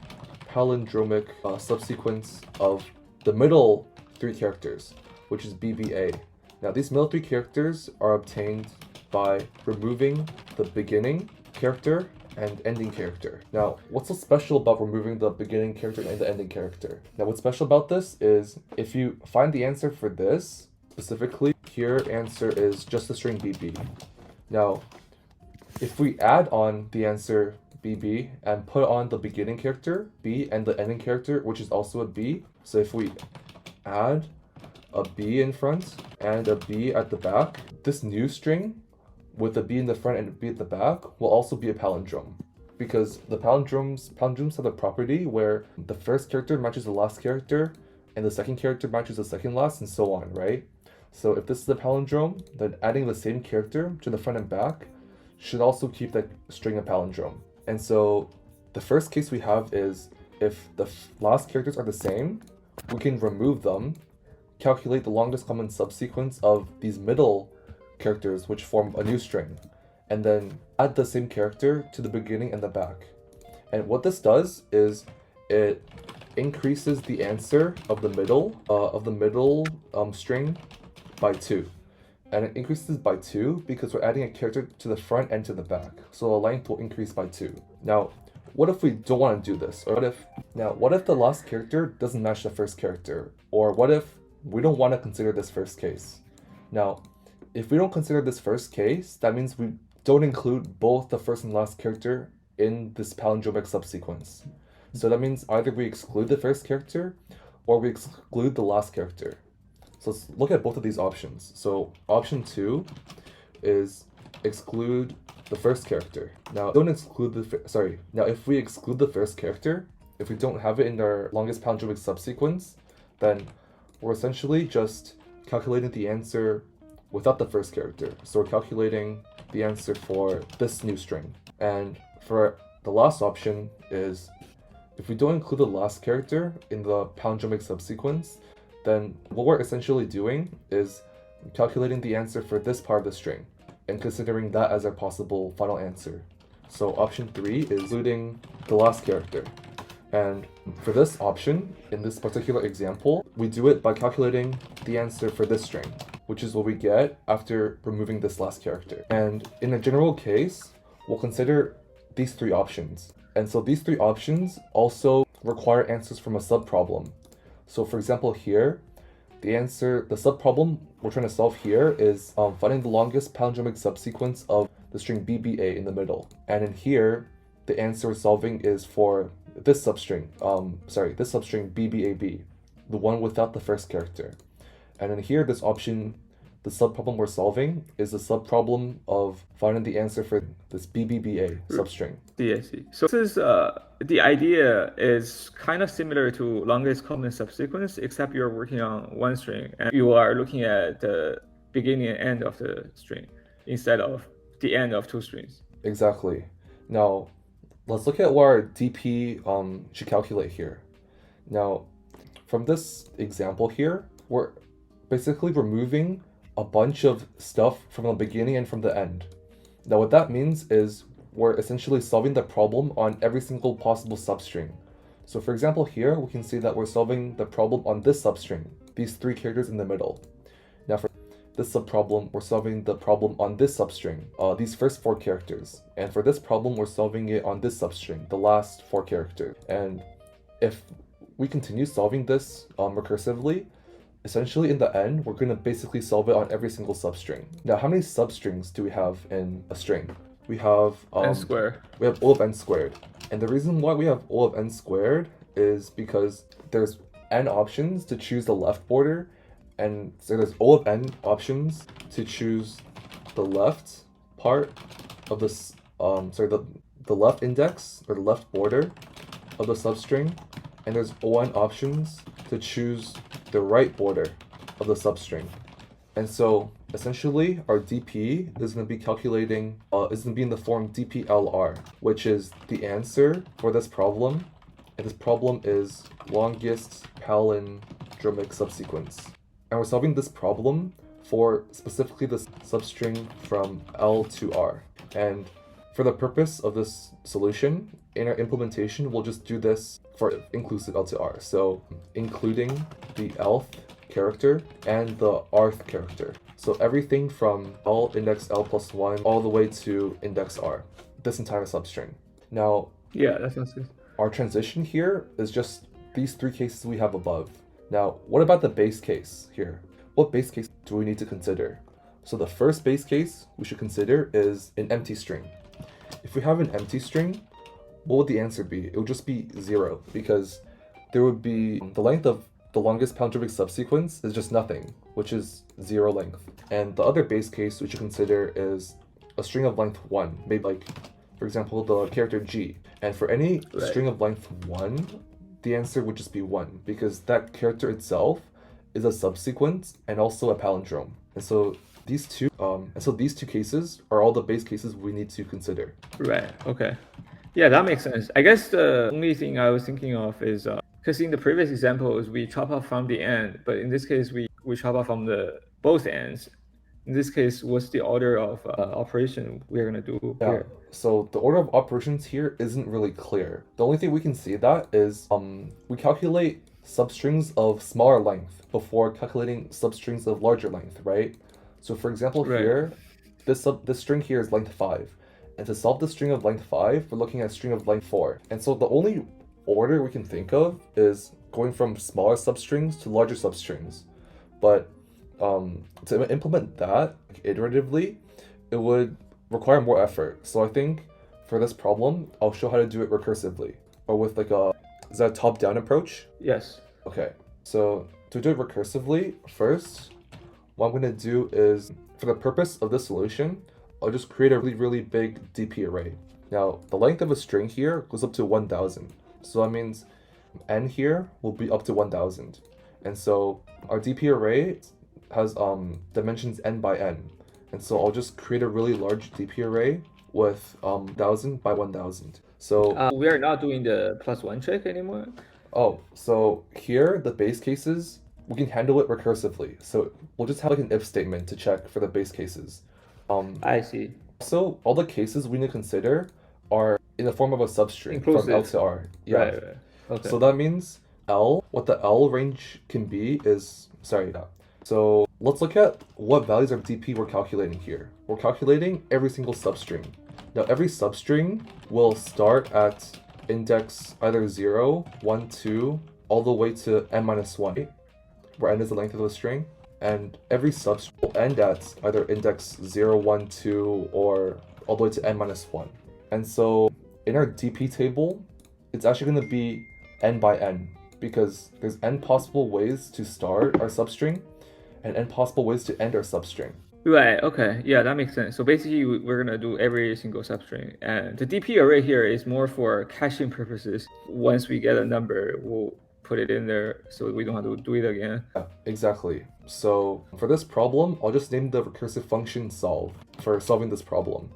palindromic subsequence of the middle 3 characters, which is BBA. Now these middle 3 characters are obtained by removing the beginning character and ending character. Now what's so special about removing the beginning character and the ending character? Now what's special about this is if you find the answer for this, specifically here answer is just the string BB. Now if we add on the answer BB and put on the beginning character B and the ending character, which is also a B, so if we add a B in front and a B at the back, this new string with a B in the front and a B at the back will also be a palindrome, because the palindromes have the property where the first character matches the last character and the second character matches the second last, and so on, right? So if this is a palindrome, then adding the same character to the front and back should also keep that string a palindrome. And so the first case we have is if the last characters are the same, we can remove them, calculate the longest common subsequence of these middle characters, which form a new string, and then add the same character to the beginning and the back. And what this does is it increases the answer of the middle string by 2. And it increases by 2 because we're adding a character to the front and to the back, so the length will increase by 2. Now what if we don't want to do this? Or what if the last character doesn't match the first character? Or what if we don't want to consider this first case? Now, if we don't consider this first case, that means we don't include both the first and last character in this palindromic subsequence. So that means either we exclude the first character or we exclude the last character. So let's look at both of these options. So option 2 is exclude the first character. Now don't exclude now if we exclude the first character, if we don't have it in our longest palindromic subsequence, then we're essentially just calculating the answer without the first character. So we're calculating the answer for this new string. And for the last option is if we don't include the last character in the palindromic subsequence, then what we're essentially doing is calculating the answer for this part of the string and considering that as our possible final answer. So option 3 is including the last character. And for this option, in this particular example, we do it by calculating the answer for this string. which is what we get after removing this last character. And in a general case, we'll consider these three options. And so these three options also require answers from a subproblem. So for example here, the subproblem we're trying to solve here is finding the longest palindromic subsequence of the string BBA in the middle. And in here, the answer we're solving is for this substring, this substring BBAB, the one without the first character. And in here, this option, the subproblem we're solving is the subproblem of finding the answer for this BBBA substring. I see. So this is, the idea is kind of similar to longest common subsequence, except you're working on one string and you are looking at the beginning and end of the string instead of the end of two strings. Exactly. Now, let's look at what our DP should calculate here. Now, from this example here, we're basically removing a bunch of stuff from the beginning and from the end. Now, what that means is we're essentially solving the problem on every single possible substring. So for example here, we can see that we're solving the problem on this substring, these three characters in the middle. Now for this subproblem, we're solving the problem on this substring, these first four characters. And for this problem, we're solving it on this substring, the last four characters. And if we continue solving this recursively, essentially in the end, we're going to basically solve it on every single substring. Now, how many substrings do we have in a string? We have n squared. We have O of n squared. And the reason why we have O of n squared is because there's n options to choose the left border, and so there's O of n options to choose the left part of this the left index or the left border of the substring, and there's O(n) options to choose the right border of the substring. And so essentially our DP is going to be calculating, is going to be in the form DPLR, which is the answer for this problem. And this problem is longest palindromic subsequence. And we're solving this problem for specifically this substring from L to R. And for the purpose of this solution, in our implementation, we'll just do this for inclusive L to R. So including the Lth character and the Rth character. So everything from L index L plus 1 all the way to index R, this entire substring. Now, yeah, that sounds good. Our transition here is just these three cases we have above. Now, what about the base case here? What base case do we need to consider? So the first base case we should consider is an empty string. If we have an empty string, what would the answer be? It would just be 0, because there would be the length of the longest palindromic subsequence is just nothing, which is 0 length. And the other base case we should consider is a string of length 1, maybe like, for example, the character G. And for any string of length 1, the answer would just be 1, because that character itself is a subsequence and also a palindrome. And so these two cases are all the base cases we need to consider. Right. Okay. Yeah, that makes sense. I guess the only thing I was thinking of is because in the previous examples we chop off from the end, but in this case we chop off from the both ends. In this case, what's the order of operation we're gonna do here? So the order of operations here isn't really clear. The only thing we can see that is we calculate substrings of smaller length before calculating substrings of larger length, right? So for example, here, this string here is length 5. And to solve the string of length 5, we're looking at string of length 4. And so the only order we can think of is going from smaller substrings to larger substrings. But to implement that iteratively, it would require more effort. So I think for this problem, I'll show how to do it recursively, or with like is that a top-down approach? Yes. Okay, so to do it recursively, first, what I'm going to do is, for the purpose of this solution, I'll just create a really, really big DP array. Now, the length of a string here goes up to 1000. So that means n here will be up to 1000. And so our DP array has dimensions n by n. And so I'll just create a really large DP array with 1000 by 1000. So we are not doing the +1 trick anymore. Oh, so here the base cases, we can handle it recursively. So we'll just have like an if statement to check for the base cases. I see. So all the cases we need to consider are in the form of a substring Inclusive. from L to R. Yeah. Right. Okay. So that means L, what the L range can be is, So let's look at what values of DP we're calculating here. We're calculating every single substring. Now every substring will start at index either 0, 1, 2, all the way to n-1, where n is the length of the string. And every substring will end at either index 0, 1, 2, or all the way to n-1. And so in our DP table, it's actually going to be n by n, because there's n possible ways to start our substring and n possible ways to end our substring. Right, okay, yeah, that makes sense. So basically, we're gonna do every single substring. And the DP array here is more for caching purposes. Once we get a number, we'll put it in there so we don't have to do it again. Yeah, exactly. So for this problem, I'll just name the recursive function solve for solving this problem.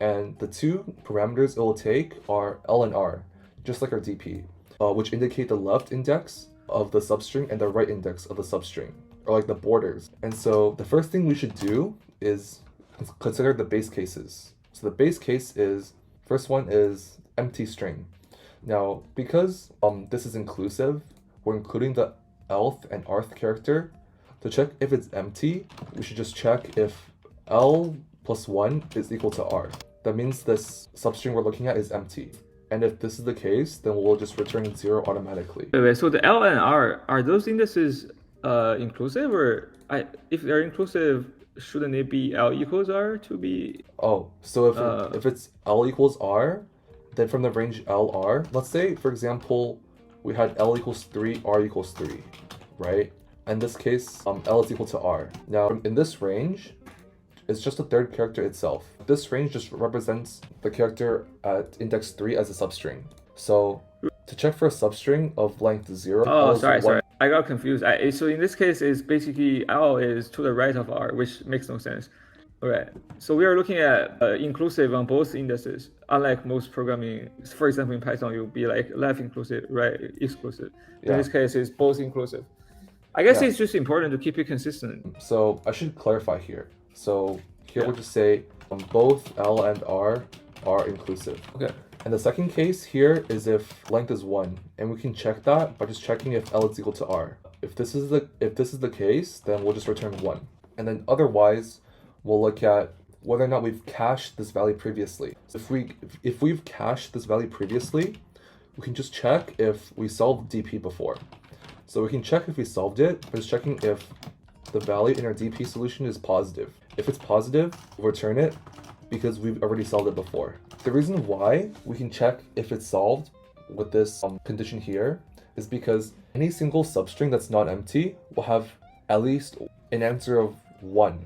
And the two parameters it will take are L and R, just like our DP, which indicate the left index of the substring and the right index of the substring, or like the borders. And so the first thing we should do is consider the base cases. So the base case is, first one is empty string. Now, because this is inclusive, we're including the lth and rth character. To check if it's empty, we should just check if L plus 1 is equal to R. That means this substring we're looking at is empty. And if this is the case, then we'll just return 0 automatically. Wait, so the L and R, are those indices inclusive, or if they're inclusive, shouldn't it be L equals R to be? Oh, so if it's L equals R, then from the range LR, let's say, for example, we had L equals 3, R equals 3, right? In this case, L is equal to R. Now, in this range, it's just the third character itself. This range just represents the character at index 3 as a substring. So to check for a substring of length 0, Oh, sorry. I got confused. So in this case, it's basically L is to the right of R, which makes no sense. All right. So we are looking at inclusive on both indices. Unlike most programming, for example, in Python, you'll be like left inclusive, right exclusive. In this case, it's both inclusive. I guess it's just important to keep it consistent. So I should clarify here. So here we'll just say both L and R are inclusive. Okay. And the second case here is if length is 1, and we can check that by just checking if L is equal to R. If this is the case, then we'll just return 1. And then otherwise, we'll look at whether or not we've cached this value previously. So if we've cached this value previously, we can just check if we solved DP before. So we can check if we solved it by just checking if the value in our DP solution is positive. If it's positive, we'll return it because we've already solved it before. The reason why we can check if it's solved with this condition here is because any single substring that's not empty will have at least an answer of 1,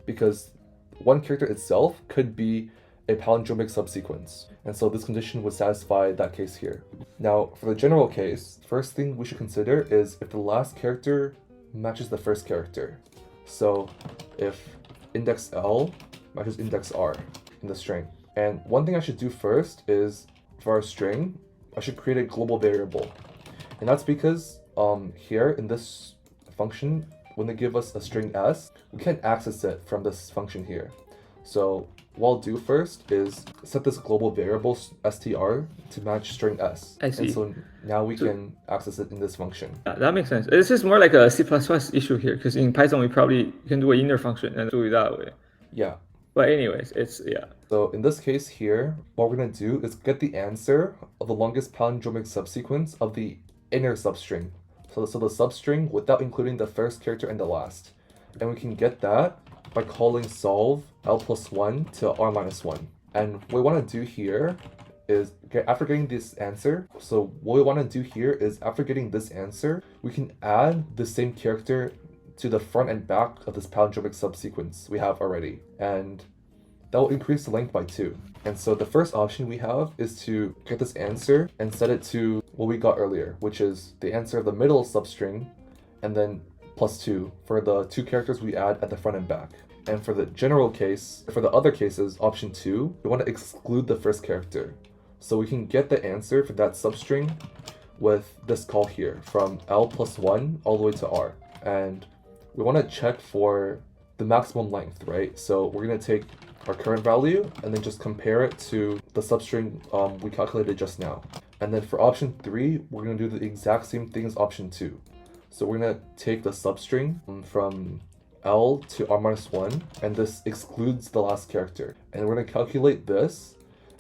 because one character itself could be a palindromic subsequence. And so this condition would satisfy that case here. Now, for the general case, first thing we should consider is if the last character matches the first character. So if index L matches index R in the string. And one thing I should do first is, for our string, I should create a global variable. And that's because here in this function, when they give us a string s, we can't access it from this function here. So what I'll do first is set this global variable str to match string s. I see. And so now we can access it in this function. Yeah, that makes sense. This is more like a C++ issue here, because in Python, we probably can do an inner function and do it that way. Yeah. But anyways, So in this case here, what we're going to do is get the answer of the longest palindromic subsequence of the inner substring. So the substring without including the first character and the last. And we can get that by calling solve L plus 1 to R minus 1. And what we want to do here is, after getting this answer, so what we want to do here is after getting this answer, we can add the same character to the front and back of this palindromic subsequence we have already. And that will increase the length by 2. And so the first option we have is to get this answer and set it to what we got earlier, which is the answer of the middle substring, and then plus 2 for the 2 characters we add at the front and back. And for the general case, for the other cases, option 2, we want to exclude the first character. So we can get the answer for that substring with this call here, from L plus 1 all the way to R. And we want to check for the maximum length, right? So we're going to take our current value and then just compare it to the substring we calculated just now. And then for option 3, we're going to do the exact same thing as option 2. So we're going to take the substring from L to R minus 1, and this excludes the last character. And we're going to calculate this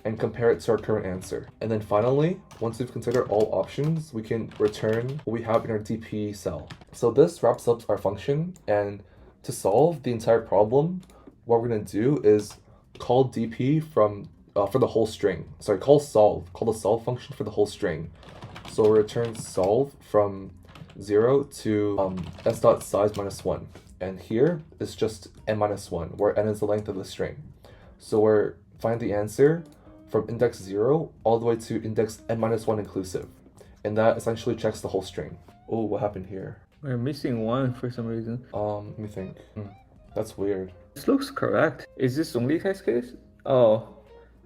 and compare it to our current answer. And then finally, once we've considered all options, we can return what we have in our DP cell. So this wraps up our function, and to solve the entire problem, what we're going to do is call DP from for the whole string. Sorry, call the solve function for the whole string. So we'll return solve from 0 to s dot size minus 1. And here is just n minus 1, where n is the length of the string. So we're find the answer from index 0 all the way to index n minus 1 inclusive. And that essentially checks the whole string. Oh, what happened here? We're missing 1 for some reason. Let me think. That's weird. This looks correct. Is this only test case? Oh,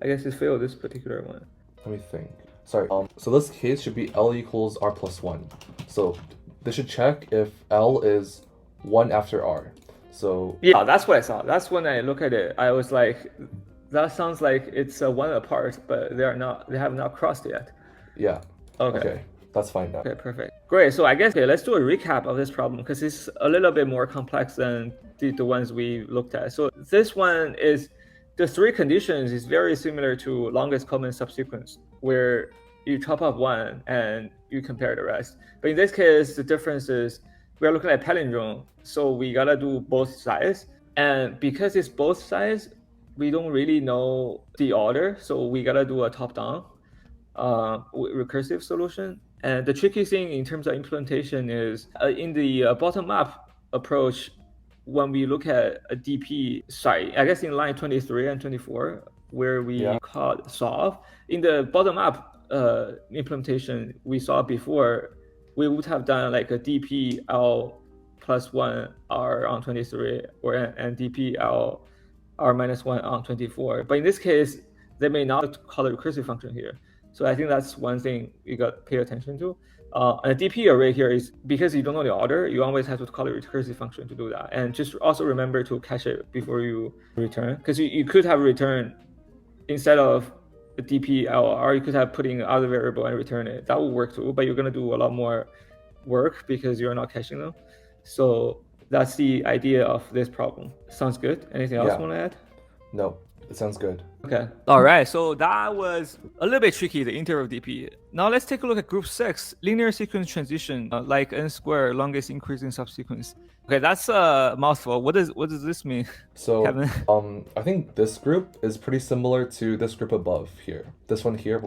I guess it failed this particular one. Let me think. Sorry. So this case should be L equals R plus 1. So this should check if L is 1 after R. So yeah, that's what I saw. That's when I look at it, I was like, that sounds like it's 1 apart, but they have not crossed yet. Yeah. Okay. That's fine now. Okay, perfect. Great. So I guess let's do a recap of this problem because it's a little bit more complex than the ones we looked at. So this one is the 3 conditions is very similar to longest common subsequence, where you chop up 1 and you compare the rest. But in this case, the difference is we are looking at palindrome, so we gotta do both sides. And because it's both sides, we don't really know the order, so we gotta do a top-down recursive solution. And the tricky thing in terms of implementation is in the bottom-up approach, when we look at a DP, I guess in line 23 and 24, where we called solve, in the bottom-up implementation we saw before, we would have done like a DP L plus 1 R on 23 and DP L R minus 1 on 24. But in this case, they may not call a recursive function here. So I think that's one thing you got to pay attention to. And a DP array here is, because you don't know the order, you always have to call a recursive function to do that. And just also remember to cache it before you return, because you could have returned instead of a DPLR, you could have put in other variable and return it. That will work too, but you're going to do a lot more work because you're not caching them. So that's the idea of this problem. Sounds good. Anything else you want to add? No, it sounds good. Okay. All right. So that was a little bit tricky, the interval DP. Now let's take a look at group 6, linear sequence transition, like n squared, longest increasing subsequence. Okay, that's a mouthful. What does this mean? So Kevin? I think this group is pretty similar to this group above here. This one here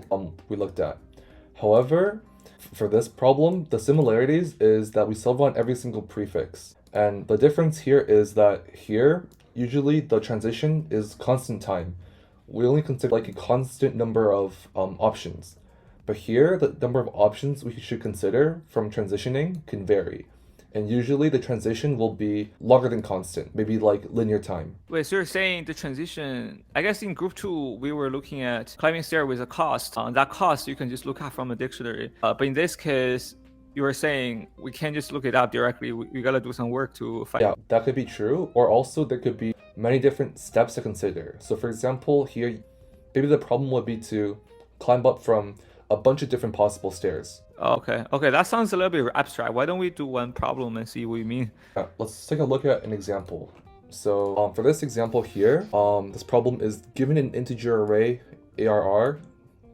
we looked at. However, for this problem, the similarities is that we solve on every single prefix. And the difference here is that here, usually the transition is constant time. We only consider like a constant number of options. But here, the number of options we should consider from transitioning can vary. And usually the transition will be longer than constant, maybe like linear time. Wait, so you're saying the transition, I guess in group 2, we were looking at climbing stair with a cost. That cost you can just look up from a dictionary. But in this case, you were saying we can't just look it up directly. We got to do some work to find. Yeah, that could be true. Or also there could be many different steps to consider. So for example, here, maybe the problem would be to climb up from a bunch of different possible stairs. Okay, that sounds a little bit abstract. Why don't we do one problem and see what you mean? Let's take a look at an example. So for this example here, this problem is given an integer array, ARR.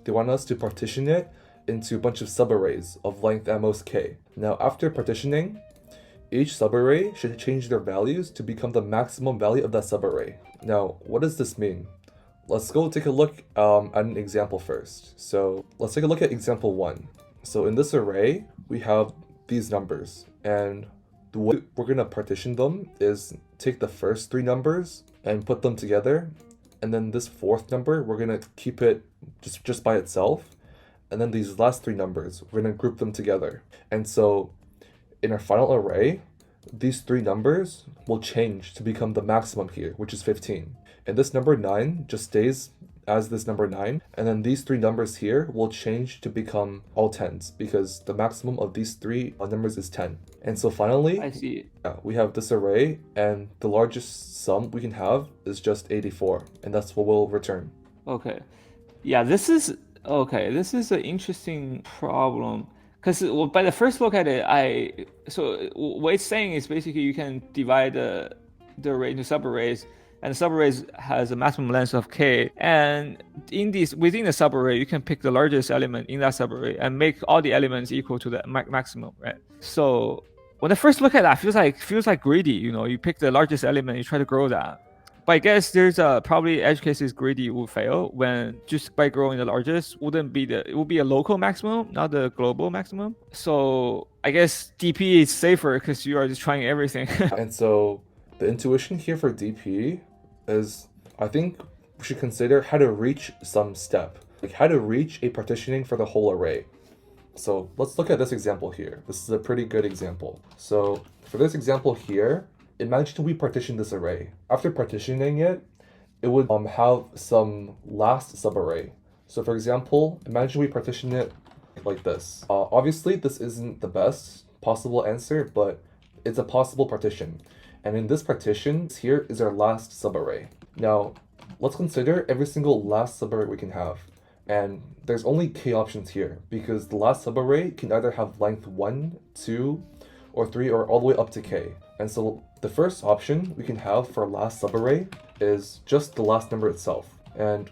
They want us to partition it into a bunch of subarrays of length at most k. Now after partitioning, each subarray should change their values to become the maximum value of that subarray. Now, what does this mean? Let's go take a look at an example first. So let's take a look at example 1. So in this array, we have these numbers, and the way we're going to partition them is take the first 3 numbers and put them together, and then this 4th number, we're going to keep it just by itself, and then these last 3 numbers, we're going to group them together. And so in our final array, these 3 numbers will change to become the maximum here, which is 15. And this number 9 just stays as this number 9, and then these 3 numbers here will change to become all 10s because the maximum of these 3 numbers is 10. And so finally, I see. We have this array, and the largest sum we can have is just 84, and that's what we'll return. Okay. Yeah, this is an interesting problem Because by the first look at it, so what it's saying is basically you can divide the array into subarrays, and the subarrays has a maximum length of k. And within the subarray, you can pick the largest element in that subarray and make all the elements equal to the maximum, right? So when I first look at that, feels like greedy. You pick the largest element, you try to grow that. But I guess there's probably edge cases greedy will fail when just by growing the largest it would be a local maximum, not the global maximum. So I guess DP is safer because you are just trying everything. And so the intuition here for DP is, I think we should consider how to reach some step, like how to reach a partitioning for the whole array. So let's look at this example here. This is a pretty good example. So for this example here, imagine we partition this array. After partitioning it, it would have some last subarray. So for example, imagine we partition it like this. Obviously, this isn't the best possible answer, but it's a possible partition. And in this partition, here is our last subarray. Now, let's consider every single last subarray we can have. And there's only k options here, because the last subarray can either have length 1, 2, or 3, or all the way up to k. And so the first option we can have for last subarray is just the last number itself. And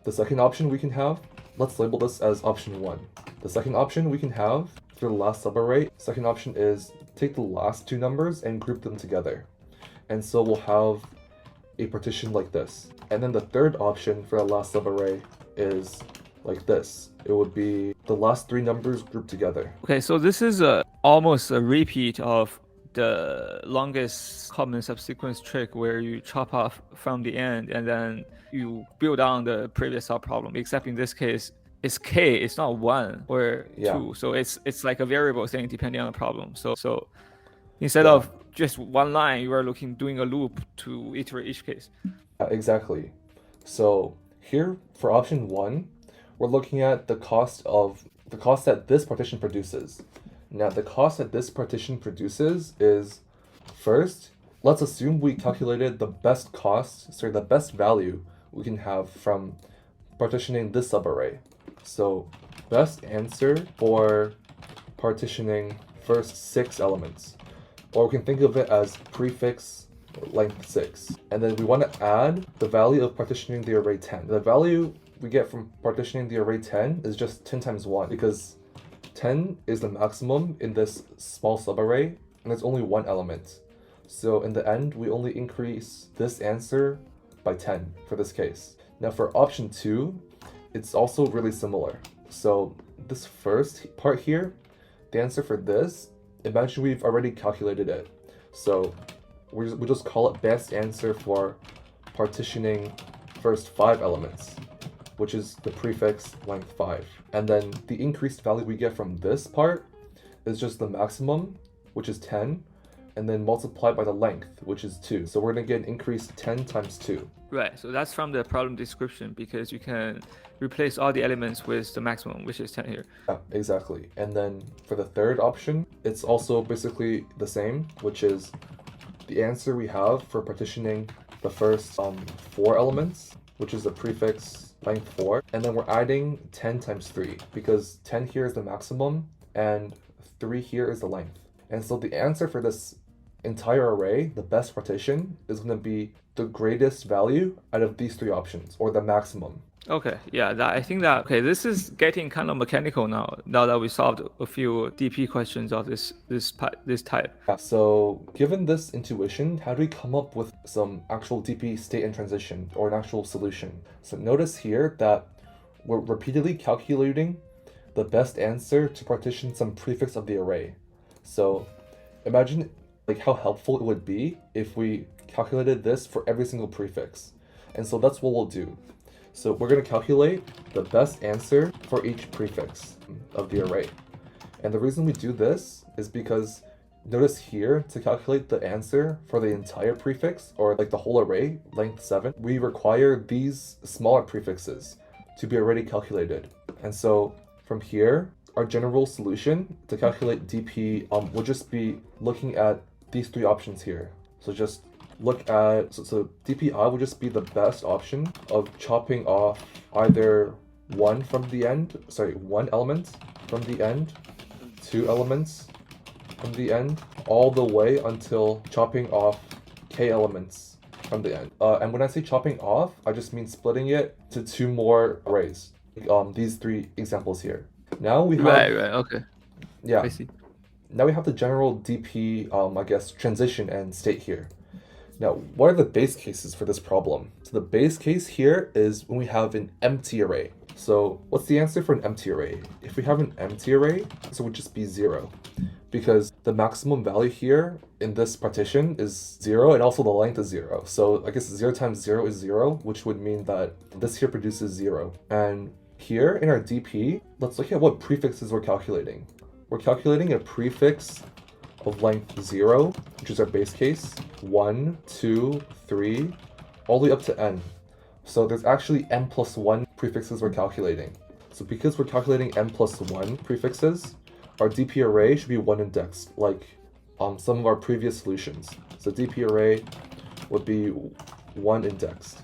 the second option we can have, let's label this as option 1. The second option we can have for the last subarray, second option is take the last two numbers and group them together. And so we'll have a partition like this. And then the third option for the last subarray is like this. It would be the last three numbers grouped together. Okay, so this is almost a repeat of the longest common subsequence trick where you chop off from the end and then you build on the previous subproblem, except in this case it's k, it's not 1 or 2, so it's like a variable thing depending on the problem. So instead of just one line, you are doing a loop to iterate each case. Exactly. So here for option 1, we're looking at the cost that this partition produces. Now the cost that this partition produces is, first, let's assume we calculated the best value we can have from partitioning this subarray. So best answer for partitioning first 6 elements, or we can think of it as prefix length 6. And then we want to add the value of partitioning the array 10. The value we get from partitioning the array 10 is just 10 times 1, because 10 is the maximum in this small subarray, and there's only one element. So in the end, we only increase this answer by 10 for this case. Now for option 2, it's also really similar. So this first part here, the answer for this, imagine we've already calculated it. So we just call it best answer for partitioning first 5 elements, which is the prefix length 5. And then the increased value we get from this part is just the maximum, which is 10, and then multiplied by the length, which is 2. So we're going to get an increase 10 times 2. Right, so that's from the problem description, because you can replace all the elements with the maximum, which is 10 here. Yeah, exactly. And then for the third option, it's also basically the same, which is the answer we have for partitioning the first 4 elements, which is the prefix length 4. And then we're adding 10 times 3, because 10 here is the maximum, and 3 here is the length. And so the answer for this entire array, the best partition, is going to be the greatest value out of these 3 options, or the maximum. Okay, yeah, this is getting kind of mechanical now that we solved a few DP questions of this type. Yeah, so given this intuition, how do we come up with some actual DP state and transition, or an actual solution? So notice here that we're repeatedly calculating the best answer to partition some prefix of the array. So imagine like how helpful it would be if we calculated this for every single prefix. And so that's what we'll do. So we're going to calculate the best answer for each prefix of the array. And the reason we do this is because notice here, to calculate the answer for the entire prefix, or like the whole array, length 7, we require these smaller prefixes to be already calculated. And so from here, our general solution to calculate DP would just be looking at these 3 options here. So just look at, so DPI would just be the best option of chopping off either one element from the end, 2 elements from the end all the way until chopping off k elements from the end. And when I say chopping off, I just mean splitting it to 2 more arrays. These 3 examples here. Now we have Right. Okay. yeah. I see. Now we have the general DP, I guess, transition and state here. Now, what are the base cases for this problem? So the base case here is when we have an empty array. So what's the answer for an empty array? If we have an empty array, so it would just be 0. Because the maximum value here in this partition is 0 and also the length is 0. So I guess 0 times 0 is 0, which would mean that this here produces 0. And here in our DP, let's look at what prefixes we're calculating. We're calculating a prefix of length 0, which is our base case, 1, 2, 3, all the way up to n. So there's actually n plus 1 prefixes we're calculating. So because we're calculating n plus 1 prefixes, our DP array should be 1 indexed, like some of our previous solutions. So DP array would be 1 indexed,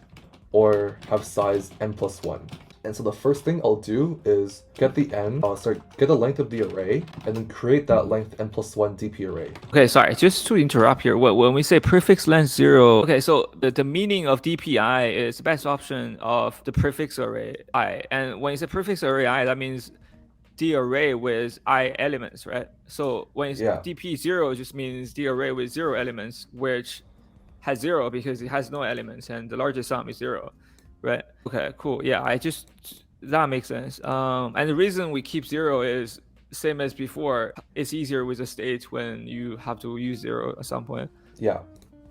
or have size n plus 1. And so the first thing I'll do is get the length of the array, and then create that length n plus 1 DP array. Okay, sorry, just to interrupt here. When we say prefix length 0, okay, so the meaning of DPI is the best option of the prefix array I. And when you say prefix array I, that means the array with I elements, right? So when you say DP 0, it just means the array with 0 elements, which has 0 because it has no elements, and the largest sum is 0. Right. Okay, cool. Yeah, that makes sense. And the reason we keep 0 is same as before. It's easier with a state when you have to use 0 at some point. Yeah.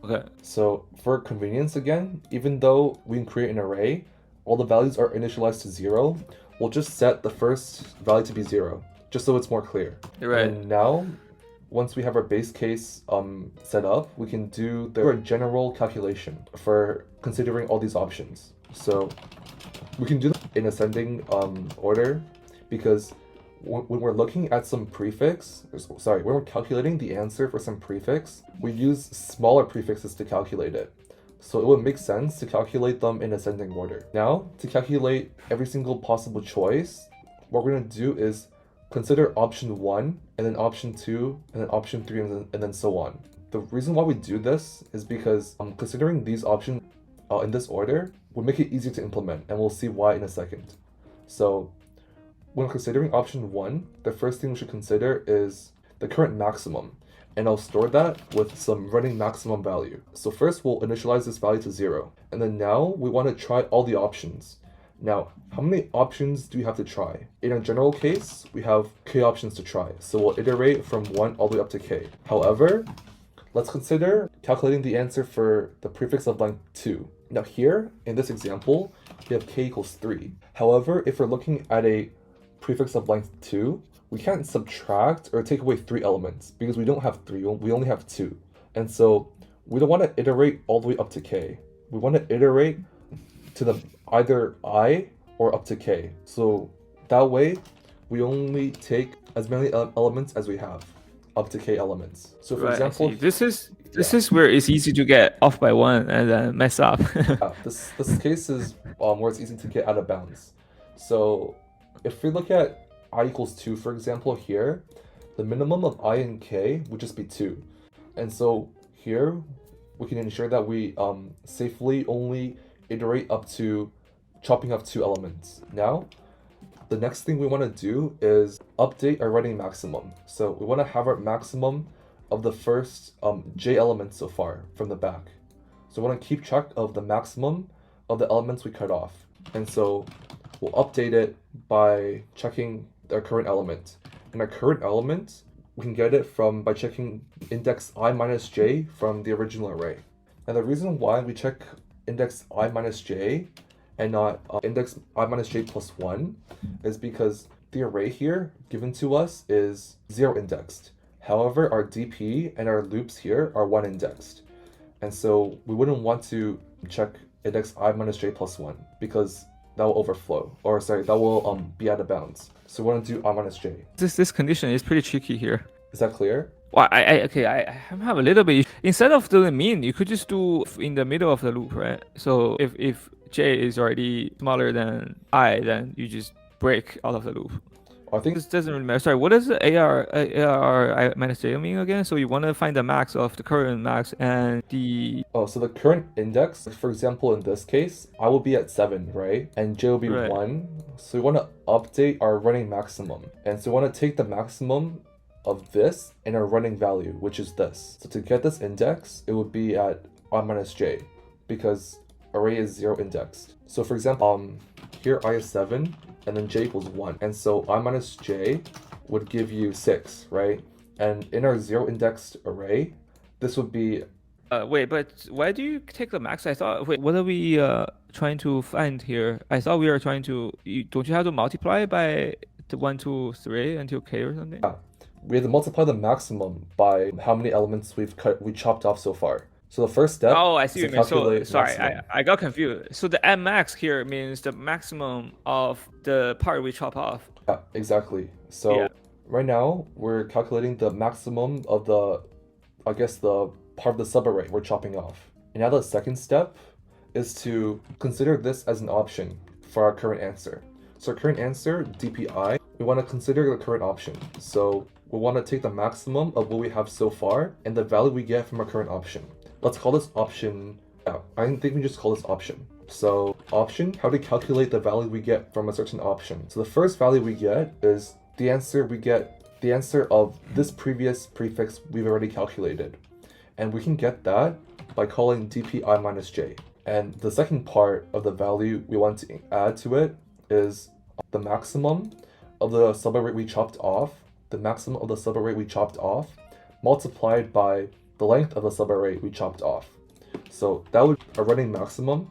Okay. So for convenience again, even though we can create an array, all the values are initialized to 0, we'll just set the first value to be 0, just so it's more clear. Right. And now, once we have our base case set up, we can do the general calculation for considering all these options. So we can do that in ascending order, because when we're looking at some prefix, when we're calculating the answer for some prefix, we use smaller prefixes to calculate it. So it would make sense to calculate them in ascending order. Now, to calculate every single possible choice, what we're going to do is consider option 1, and then option 2, and then option 3, and then so on. The reason why we do this is because considering these options in this order would make it easier to implement, and we'll see why in a second. So when considering option 1, the first thing we should consider is the current maximum, and I'll store that with some running maximum value. So first we'll initialize this value to 0, and then now we want to try all the options. Now, how many options do we have to try? In a general case, we have k options to try, so we'll iterate from 1 all the way up to k. However, let's consider calculating the answer for the prefix of length 2. Now here, in this example, we have k equals 3. However, if we're looking at a prefix of length 2, we can't subtract or take away 3 elements, because we don't have 3, we only have 2. And so we don't want to iterate all the way up to k. We want to iterate to the either I or up to k. So that way, we only take as many elements as we have, up to k elements. So for example, this is where it's easy to get off by 1 and then mess up. This case is where it's easy to get out of bounds. So if we look at I equals 2, for example, here, the minimum of I and k would just be 2. And so here, we can ensure that we safely only iterate up to chopping off 2 elements. Now, the next thing we want to do is update our running maximum. So we want to have our maximum of the first j elements so far from the back. So we want to keep track of the maximum of the elements we cut off. And so we'll update it by checking our current element. And our current element, we can get it by checking index I minus j from the original array. And the reason why we check index I minus j and not index I minus j plus 1 is because the array here given to us is 0 indexed. However, our DP and our loops here are 1 indexed. And so we wouldn't want to check index I minus j plus 1 because that will overflow, or sorry, that will be out of bounds. So we want to do I minus j. This condition is pretty tricky here. Is that clear? Well, I have a little bit. Instead of doing mean, you could just do in the middle of the loop, right? So if j is already smaller than I, then you just break out of the loop. I think This doesn't really matter. Sorry, what does the AR minus J mean again? So you want to find the max of the current max and the... so the current index, for example, in this case, I will be at 7, right? And J will be Right. 1. So we want to update our running maximum. And so we want to take the maximum of this and our running value, which is this. So to get this index, it would be at I minus J because array is 0 indexed. So for example, here I is 7 and then J equals 1. And so I minus J would give you 6, right? And in our 0 indexed array, this would be... wait, but why do you take the max? I thought, wait, what are we trying to find here? I thought we were trying to, don't you have to multiply by the 1, 2, 3 until k or something? Yeah, we have to multiply the maximum by how many elements we chopped off so far. So the first step Oh, I see is what to you mean. So, calculate sorry, maximum. I got confused. So the M max here means the maximum of the part we chop off. Yeah, exactly. So Yeah. right now we're calculating the maximum of the, I guess, the part of the subarray we're chopping off. And now the second step is to consider this as an option for our current answer. So our current answer, DPI, we want to consider the current option. So we want to take the maximum of what we have so far and the value we get from our current option. Let's call this option, I think we just call this option. So option, how to calculate the value we get from a certain option. So the first value we get is the answer of this previous prefix we've already calculated. And we can get that by calling DPI minus J. And the second part of the value we want to add to it is the maximum of the subarray we chopped off, multiplied by the length of the subarray we chopped off. So that would be a running maximum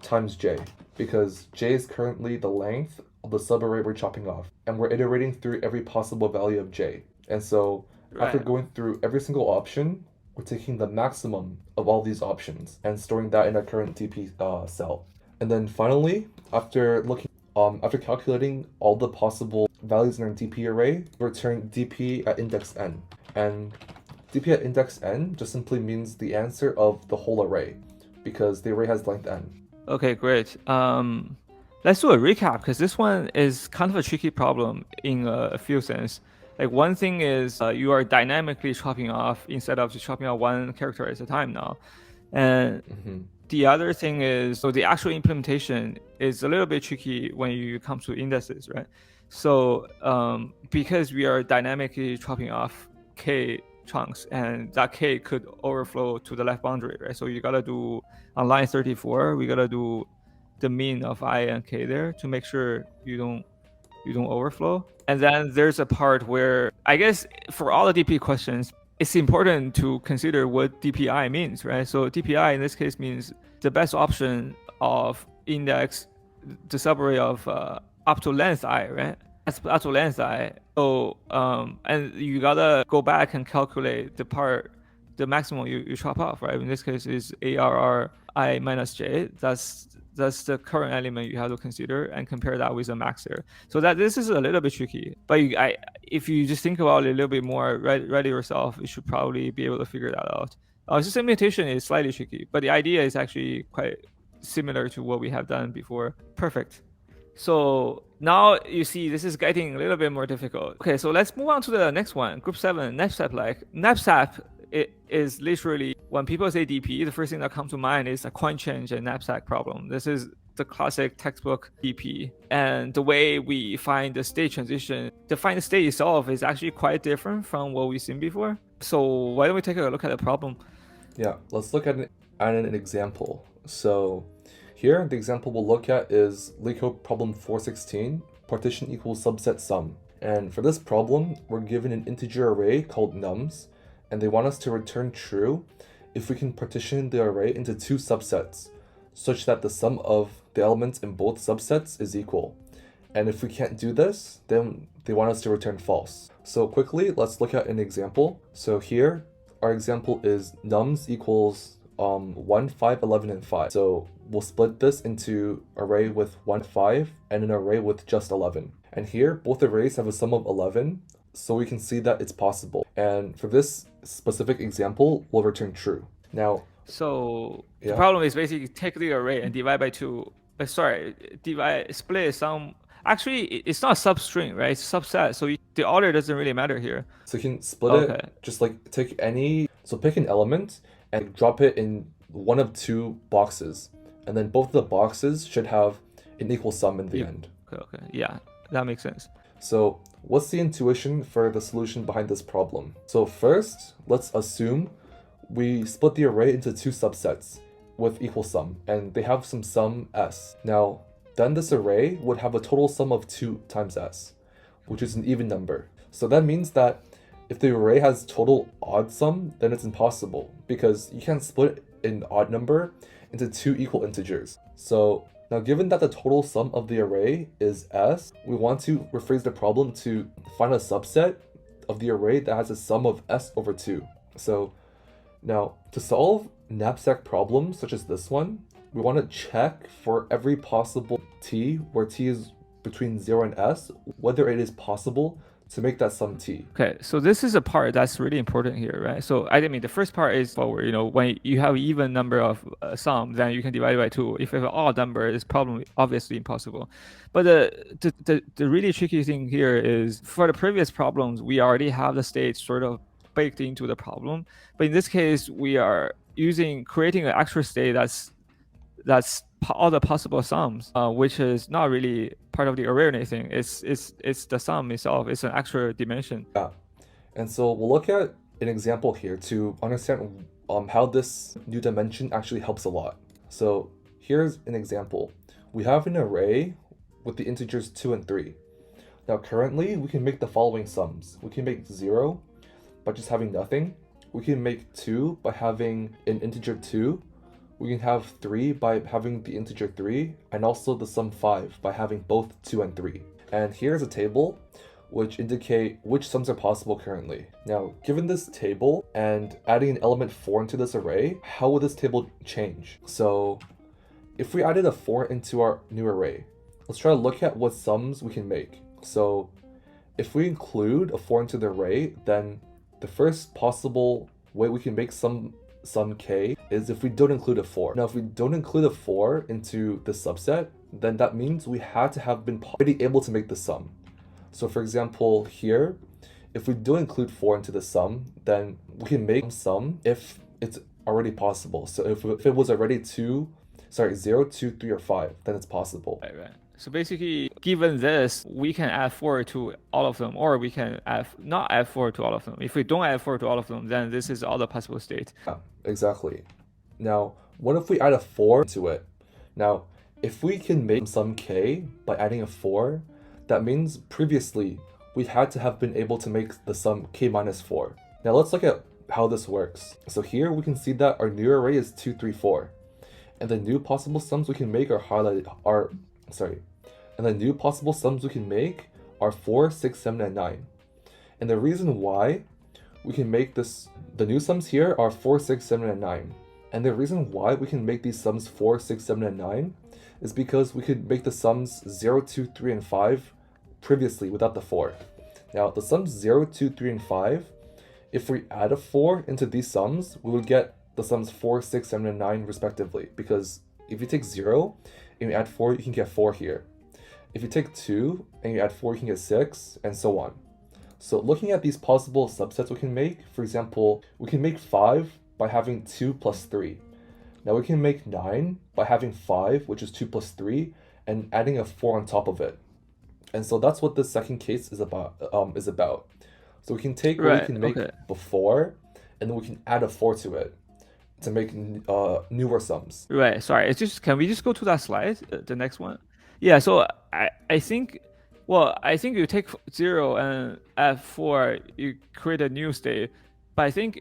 times J, because J is currently the length of the subarray we're chopping off, and we're iterating through every possible value of J. And so after Right. going through every single option, we're taking the maximum of all these options and storing that in our current DP cell. And then finally, after calculating all the possible values in our DP array, we return DP at index n. And DP at index n just simply means the answer of the whole array, because the array has length n. Okay, great. Let's do a recap because this one is kind of a tricky problem in a few sense. Like one thing is you are dynamically chopping off instead of just chopping off one character at a time now. And the other thing is, so the actual implementation is a little bit tricky when you come to indices, right? So because we are dynamically chopping off k chunks and that k could overflow to the left boundary, right? So you gotta do on line 34, we gotta do the mean of I and k there to make sure you don't overflow. And then there's a part where I guess for all the DP questions, it's important to consider what DPI means, right? So DPI in this case means the best option of index the subarray of up to length I, right? That's up to length I. So and you gotta go back and calculate the maximum you chop off, right? In this case is ARR I minus J. That's the current element you have to consider and compare that with the max there. So that this is a little bit tricky, but if you just think about it a little bit more, read it yourself, you should probably be able to figure that out. This implementation is slightly tricky, but the idea is actually quite similar to what we have done before. Perfect. So now you see this is getting a little bit more difficult. Okay, so let's move on to the next one, group 7, Knapsack-like. Knapsack it is literally, when people say DP, the first thing that comes to mind is a coin change and knapsack problem. This is the classic textbook DP. And the way we find the state transition, to find the state itself is actually quite different from what we've seen before. So why don't we take a look at the problem? Yeah, let's look at an example. So here, the example we'll look at is LeetCode problem 416, partition equals subset sum. And for this problem, we're given an integer array called nums, and they want us to return true if we can partition the array into 2 subsets, such that the sum of the elements in both subsets is equal. And if we can't do this, then they want us to return false. So quickly, let's look at an example. So here, our example is nums equals 1, 5, 11, and 5. So we'll split this into array with 1, 5, and an array with just 11. And here, both arrays have a sum of 11, so we can see that it's possible. And for this specific example, we'll return true. Now, so yeah. The problem is basically take the array and divide by 2. Split some. Actually, it's not a substring, right? It's a subset. So the order doesn't really matter here. So you can split Okay. it, just like take any, so pick an element and drop it in one of two boxes. And then both of the boxes should have an equal sum in the end. Okay. Yeah, that makes sense. So what's the intuition for the solution behind this problem? So first, let's assume we split the array into two subsets with equal sum, and they have some sum s. Now, then this array would have a total sum of 2 times s, which is an even number. So that means that if the array has total odd sum, then it's impossible, because you can't split an odd number into two equal integers. So now, given that the total sum of the array is s, we want to rephrase the problem to find a subset of the array that has a sum of s over 2. So now, to solve knapsack problems such as this one, we want to check for every possible t where t is between 0 and s, whether it is possible to make that sum t. Okay, so this is a part that's really important here, right? So I mean, the first part is forward. When you have even number of sum, then you can divide it by 2. If you have an odd number, it's probably obviously impossible. But the really tricky thing here is for the previous problems, we already have the state sort of baked into the problem. But in this case, we are creating an extra state that's all the possible sums, which is not really part of the array or anything. It's the sum itself. It's an extra dimension. Yeah. And so we'll look at an example here to understand how this new dimension actually helps a lot. So here's an example. We have an array with the integers 2 and 3. Now currently we can make the following sums. We can make 0 by just having nothing. We can make 2 by having an integer 2. We can have 3 by having the integer 3, and also the sum 5 by having both 2 and 3. And here's a table which indicate which sums are possible currently. Now, given this table and adding an element 4 into this array, how would this table change? So if we added a 4 into our new array, let's try to look at what sums we can make. So if we include a 4 into the array, then the first possible way we can make sum k is if we don't include a 4. Now, if we don't include a 4 into the subset, then that means we had to have been already able to make the sum. So for example, here, if we don't include 4 into the sum, then we can make sum if it's already possible. So if it was already 0, 2, 3, or 5, then it's possible. Right. So basically, given this, we can add 4 to all of them, or we can not add 4 to all of them. If we don't add 4 to all of them, then this is all the possible state. Yeah, exactly. Now, what if we add a 4 to it? Now, if we can make sum k by adding a 4, that means previously we had to have been able to make the sum k minus 4. Now let's look at how this works. So here we can see that our new array is 2, 3, 4. And the new possible sums we can make are and the new possible sums we can make are 4, 6, 7, and 9. And the reason why we can make the new sums here are 4, 6, 7, and 9. And the reason why we can make these sums 4, 6, 7, and 9 is because we could make the sums 0, 2, 3, and 5 previously without the 4. Now, the sums 0, 2, 3, and 5, if we add a 4 into these sums, we would get the sums 4, 6, 7, and 9 respectively, because if you take 0 and you add 4, you can get 4 here. If you take 2 and you add 4, you can get 6, and so on. So looking at these possible subsets we can make, for example, we can make 5 by having 2 plus 3. Now we can make 9 by having 5, which is 2 plus 3, and adding a 4 on top of it. And so that's what the second case is about. So we can take what we can make before, and then we can add a 4 to it to make newer sums. Right. Sorry. Can we just go to that slide, the next one? Yeah. So I think you take 0 and add 4, you create a new state. But I think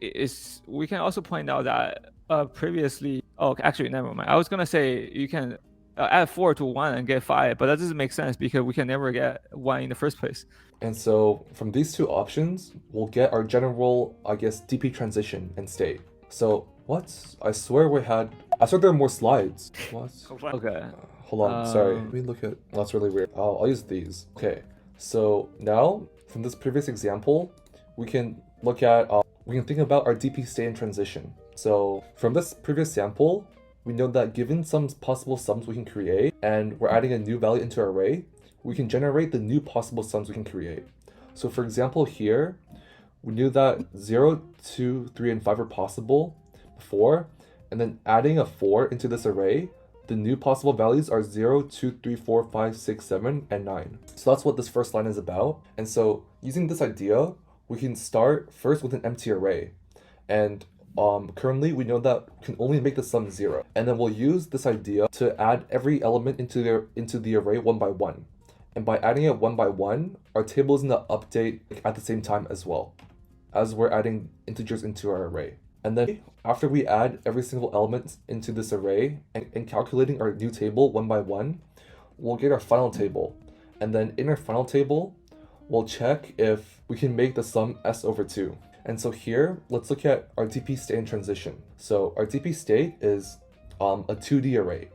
we can also point out that previously. Oh, actually, never mind. I was gonna say you can add 4 to 1 and get 5, but that doesn't make sense because we can never get 1 in the first place. And so from these two options, we'll get our general, DP transition and state. So what? I swear there are more slides. What? Okay. Hold on, sorry. Let me look at, that's really weird. I'll use these. Okay, so now from this previous example, we can look at, we can think about our DP state and transition. So from this previous sample, we know that given some possible sums we can create, and we're adding a new value into our array, we can generate the new possible sums we can create. So for example here, we knew that 0, 2, 3, and 5 are possible before, and then adding a 4 into this array, the new possible values are 0, 2, 3, 4, 5, 6, 7, and 9. So that's what this first line is about. And so using this idea, we can start first with an empty array. And currently we know that we can only make the sum 0. And then we'll use this idea to add every element into the array one by one. And by adding it one by one, our table is going to update at the same time as well, as we're adding integers into our array. And then after we add every single element into this array and calculating our new table one by one, we'll get our final table. And then in our final table, we'll check if we can make the sum s over 2. And so here, let's look at our DP state and transition. So our DP state is a 2D array,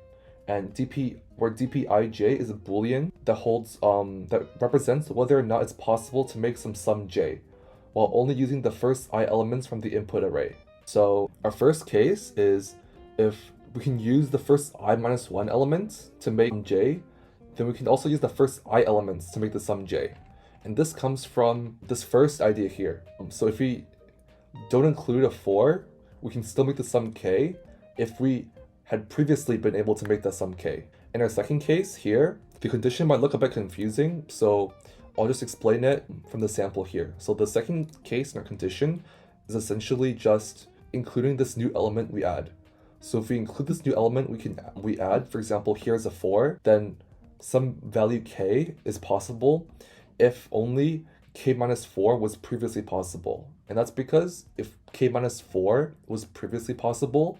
and where dpij is a boolean that holds that represents whether or not it's possible to make some sum j, while only using the first I elements from the input array. So our first case is if we can use the first I minus 1 element to make j, then we can also use the first I elements to make the sum j. And this comes from this first idea here. So if we don't include a 4, we can still make the sum k if we had previously been able to make the sum k. In our second case here, the condition might look a bit confusing, so I'll just explain it from the sample here. So the second case in our condition is essentially just including this new element we add. So if we include this new element we add, for example, here's a 4, then some value k is possible if only k minus 4 was previously possible. And that's because if k minus 4 was previously possible,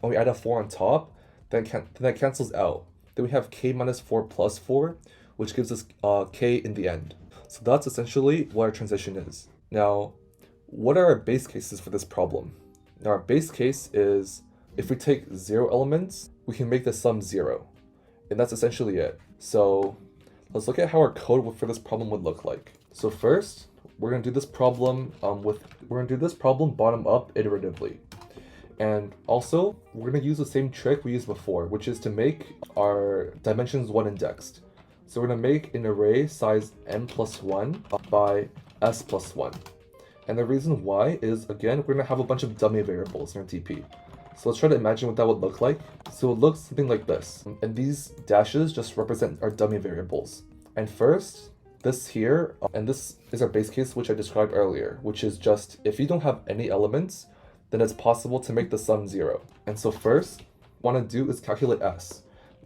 and we add a 4 on top, then that cancels out. Then we have k minus 4 plus 4, which gives us k in the end. So that's essentially what our transition is. Now, what are our base cases for this problem? Now our base case is if we take 0 elements, we can make the sum 0. And that's essentially it. So let's look at how our code for this problem would look like. So first, we're going to do this problem bottom up iteratively. And also, we're going to use the same trick we used before, which is to make our dimensions 1 indexed. So we're going to make an array size n plus 1 by s plus 1. And the reason why is, again, we're going to have a bunch of dummy variables in our DP. So let's try to imagine what that would look like. So it looks something like this. And these dashes just represent our dummy variables. And first, this here, and this is our base case, which I described earlier, which is just if you don't have any elements, then it's possible to make the sum 0. And so first, what I want to do is calculate s.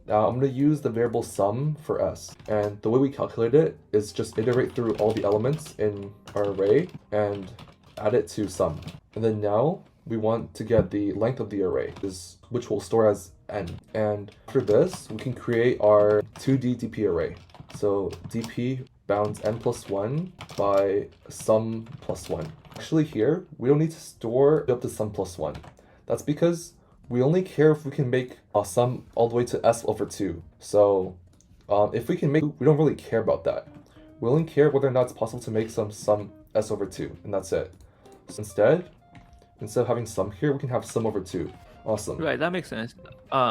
Now I'm going to use the variable sum for s. And the way we calculate it is just iterate through all the elements in our array and add it to sum. And then now we want to get the length of the array, which we'll store as n. And after this, we can create our 2D DP array. So DP bounds n plus 1 by sum plus 1. Actually here, we don't need to store up to sum plus 1. That's because we only care if we can make a sum all the way to s over 2. So if we can make, we don't really care about that. We only care whether or not it's possible to make some sum s over 2, and that's it. So instead of having sum here, we can have sum over 2. Awesome. Right, that makes sense.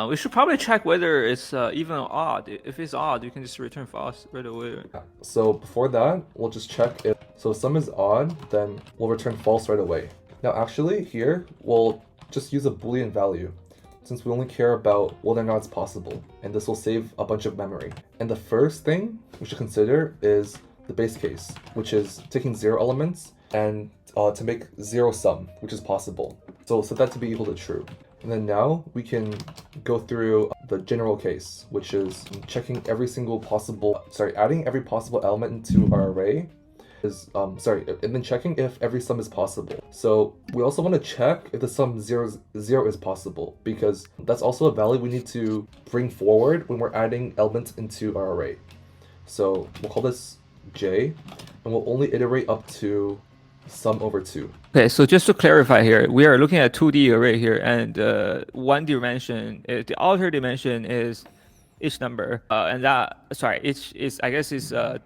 We should probably check whether it's even or odd. If it's odd, you can just return false right away. Yeah. So before that, we'll just check if sum is odd, then we'll return false right away. Now actually here, we'll just use a Boolean value, since we only care about whether or not it's possible, and this will save a bunch of memory. And the first thing we should consider is the base case, which is taking 0 elements and to make 0 sum, which is possible. So set that to be equal to true. And then now we can go through the general case, which is checking every single possible, adding every possible element into our array is, and then checking if every sum is possible. So we also want to check if the sum 0 is possible, because that's also a value we need to bring forward when we're adding elements into our array. So we'll call this j, and we'll only iterate up to sum over 2. Okay, so just to clarify here, we are looking at 2D array here, and one dimension, the outer dimension is each number, and each is, I guess, is the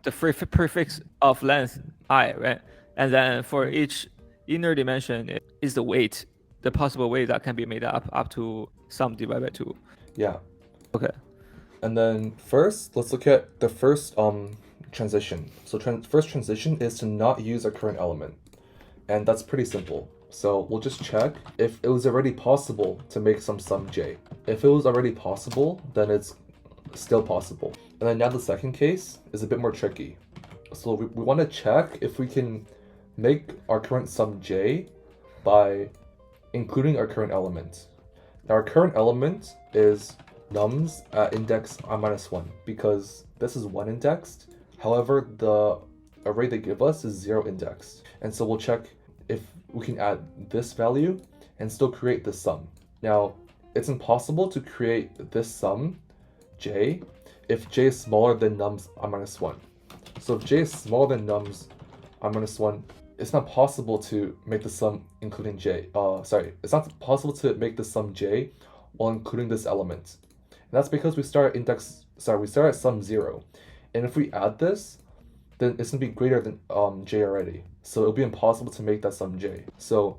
prefix of length I, right? And then for each inner dimension is the weight the possible way that can be made up to sum divided by 2. Yeah. Okay. And then first, let's look at the first transition. So first transition is to not use our current element. And that's pretty simple. So we'll just check if it was already possible to make some sum j. If it was already possible, then it's still possible. And then now the second case is a bit more tricky. So we want to check if we can make our current sum j by including our current element. Now our current element is nums at index I-1 because this is 1 indexed. However, the array they give us is 0 indexed. And so we'll check if we can add this value and still create this sum. Now, it's impossible to create this sum, j, if j is smaller than nums I-1. So if j is smaller than nums I-1, it's not possible to make the sum including j. It's not possible to make the sum j while including this element. And that's because we start at sum 0. And if we add this, then it's going to be greater than j already. So it'll be impossible to make that sum j. So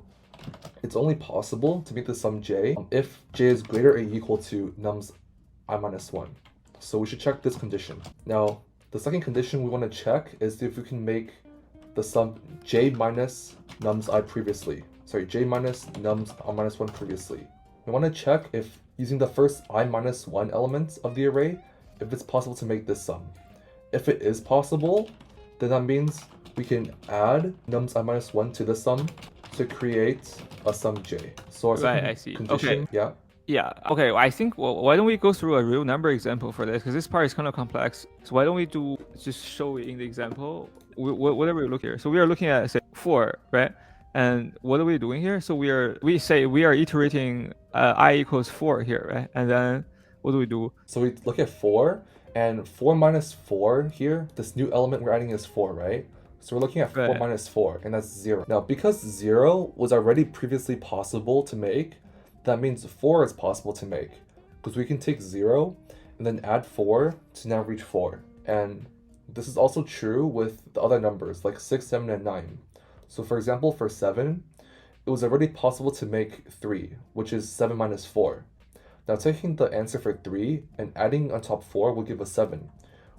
it's only possible to make the sum j if j is greater or equal to nums I-1. So we should check this condition. Now, the second condition we want to check is if we can make the sum j minus nums I previously. J minus nums I-1 previously. We want to check if using the first I-1 element of the array, if it's possible to make this sum. If it is possible, then that means we can add nums I-1 to the sum to create a sum j. So our second I see. condition, Okay. yeah. Yeah, okay, I think, why don't we go through a real number example for this, because this part is kind of complex. So why don't we just show it in the example, whatever we look here. So we are looking at, say, 4, right? And what are we doing here? So we are iterating I equals 4 here, right? And then what do we do? So we look at 4, and 4 minus 4 here, this new element we're adding is 4, right? So we're looking at 4 Right. minus 4, and that's 0. Now, because 0 was already previously possible to make, that means 4 is possible to make. Because we can take 0 and then add 4 to now reach 4. And this is also true with the other numbers, like 6, 7, and 9. So for example, for 7, it was already possible to make 3, which is 7 minus 4. Now taking the answer for 3 and adding on top 4 will give us 7,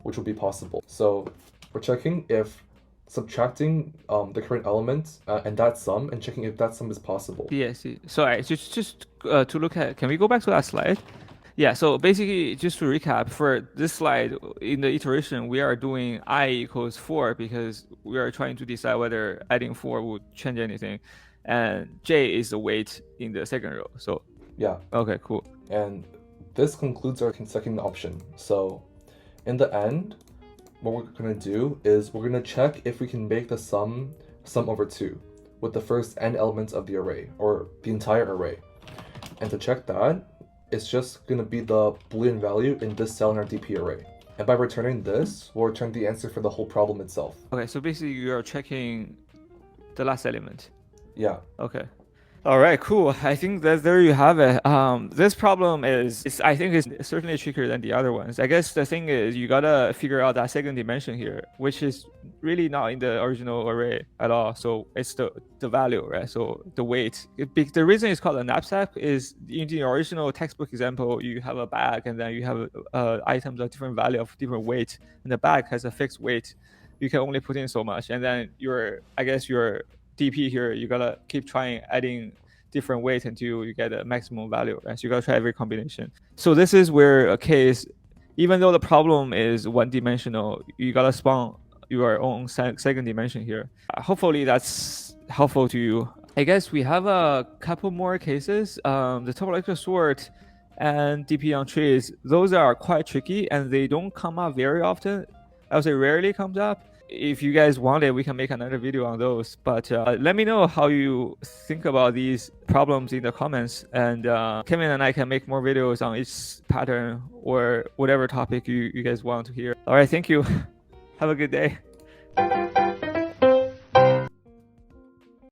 which will be possible. So we're checking if subtracting the current element and that sum, and checking if that sum is possible. Yeah, see. So just to look at, can we go back to that slide? Yeah, so basically, just to recap, for this slide, in the iteration, we are doing I equals 4 because we are trying to decide whether adding 4 would change anything. And j is the weight in the second row. So Yeah. okay, cool. And this concludes our second option. So in the end, what we're going to do is we're going to check if we can make the sum over 2 with the first n elements of the array, or the entire array. And to check that, it's just going to be the Boolean value in this cell in our DP array. And by returning this, we'll return the answer for the whole problem itself. Okay, so basically you are checking the last element. Yeah. Okay. All right, cool. I think that there you have it. This problem I think is certainly trickier than the other ones. I guess the thing is you gotta figure out that second dimension here, which is really not in the original array at all. So it's the value, right? So the weight. The reason it's called a knapsack is in the original textbook example, you have a bag and then you have items of different value of different weight, and the bag has a fixed weight. You can only put in so much, and then your DP here, you gotta keep trying adding different weight until you get a maximum value, right? So you gotta try every combination. So this is where a case, even though the problem is one-dimensional, you gotta spawn your own second dimension here. Hopefully that's helpful to you. I guess we have a couple more cases. The topological sort and DP on trees, those are quite tricky and they don't come up very often. I would say rarely comes up. If you guys want it, we can make another video on those. But let me know how you think about these problems in the comments. And Kevin and I can make more videos on each pattern or whatever topic you guys want to hear. All right, thank you. Have a good day.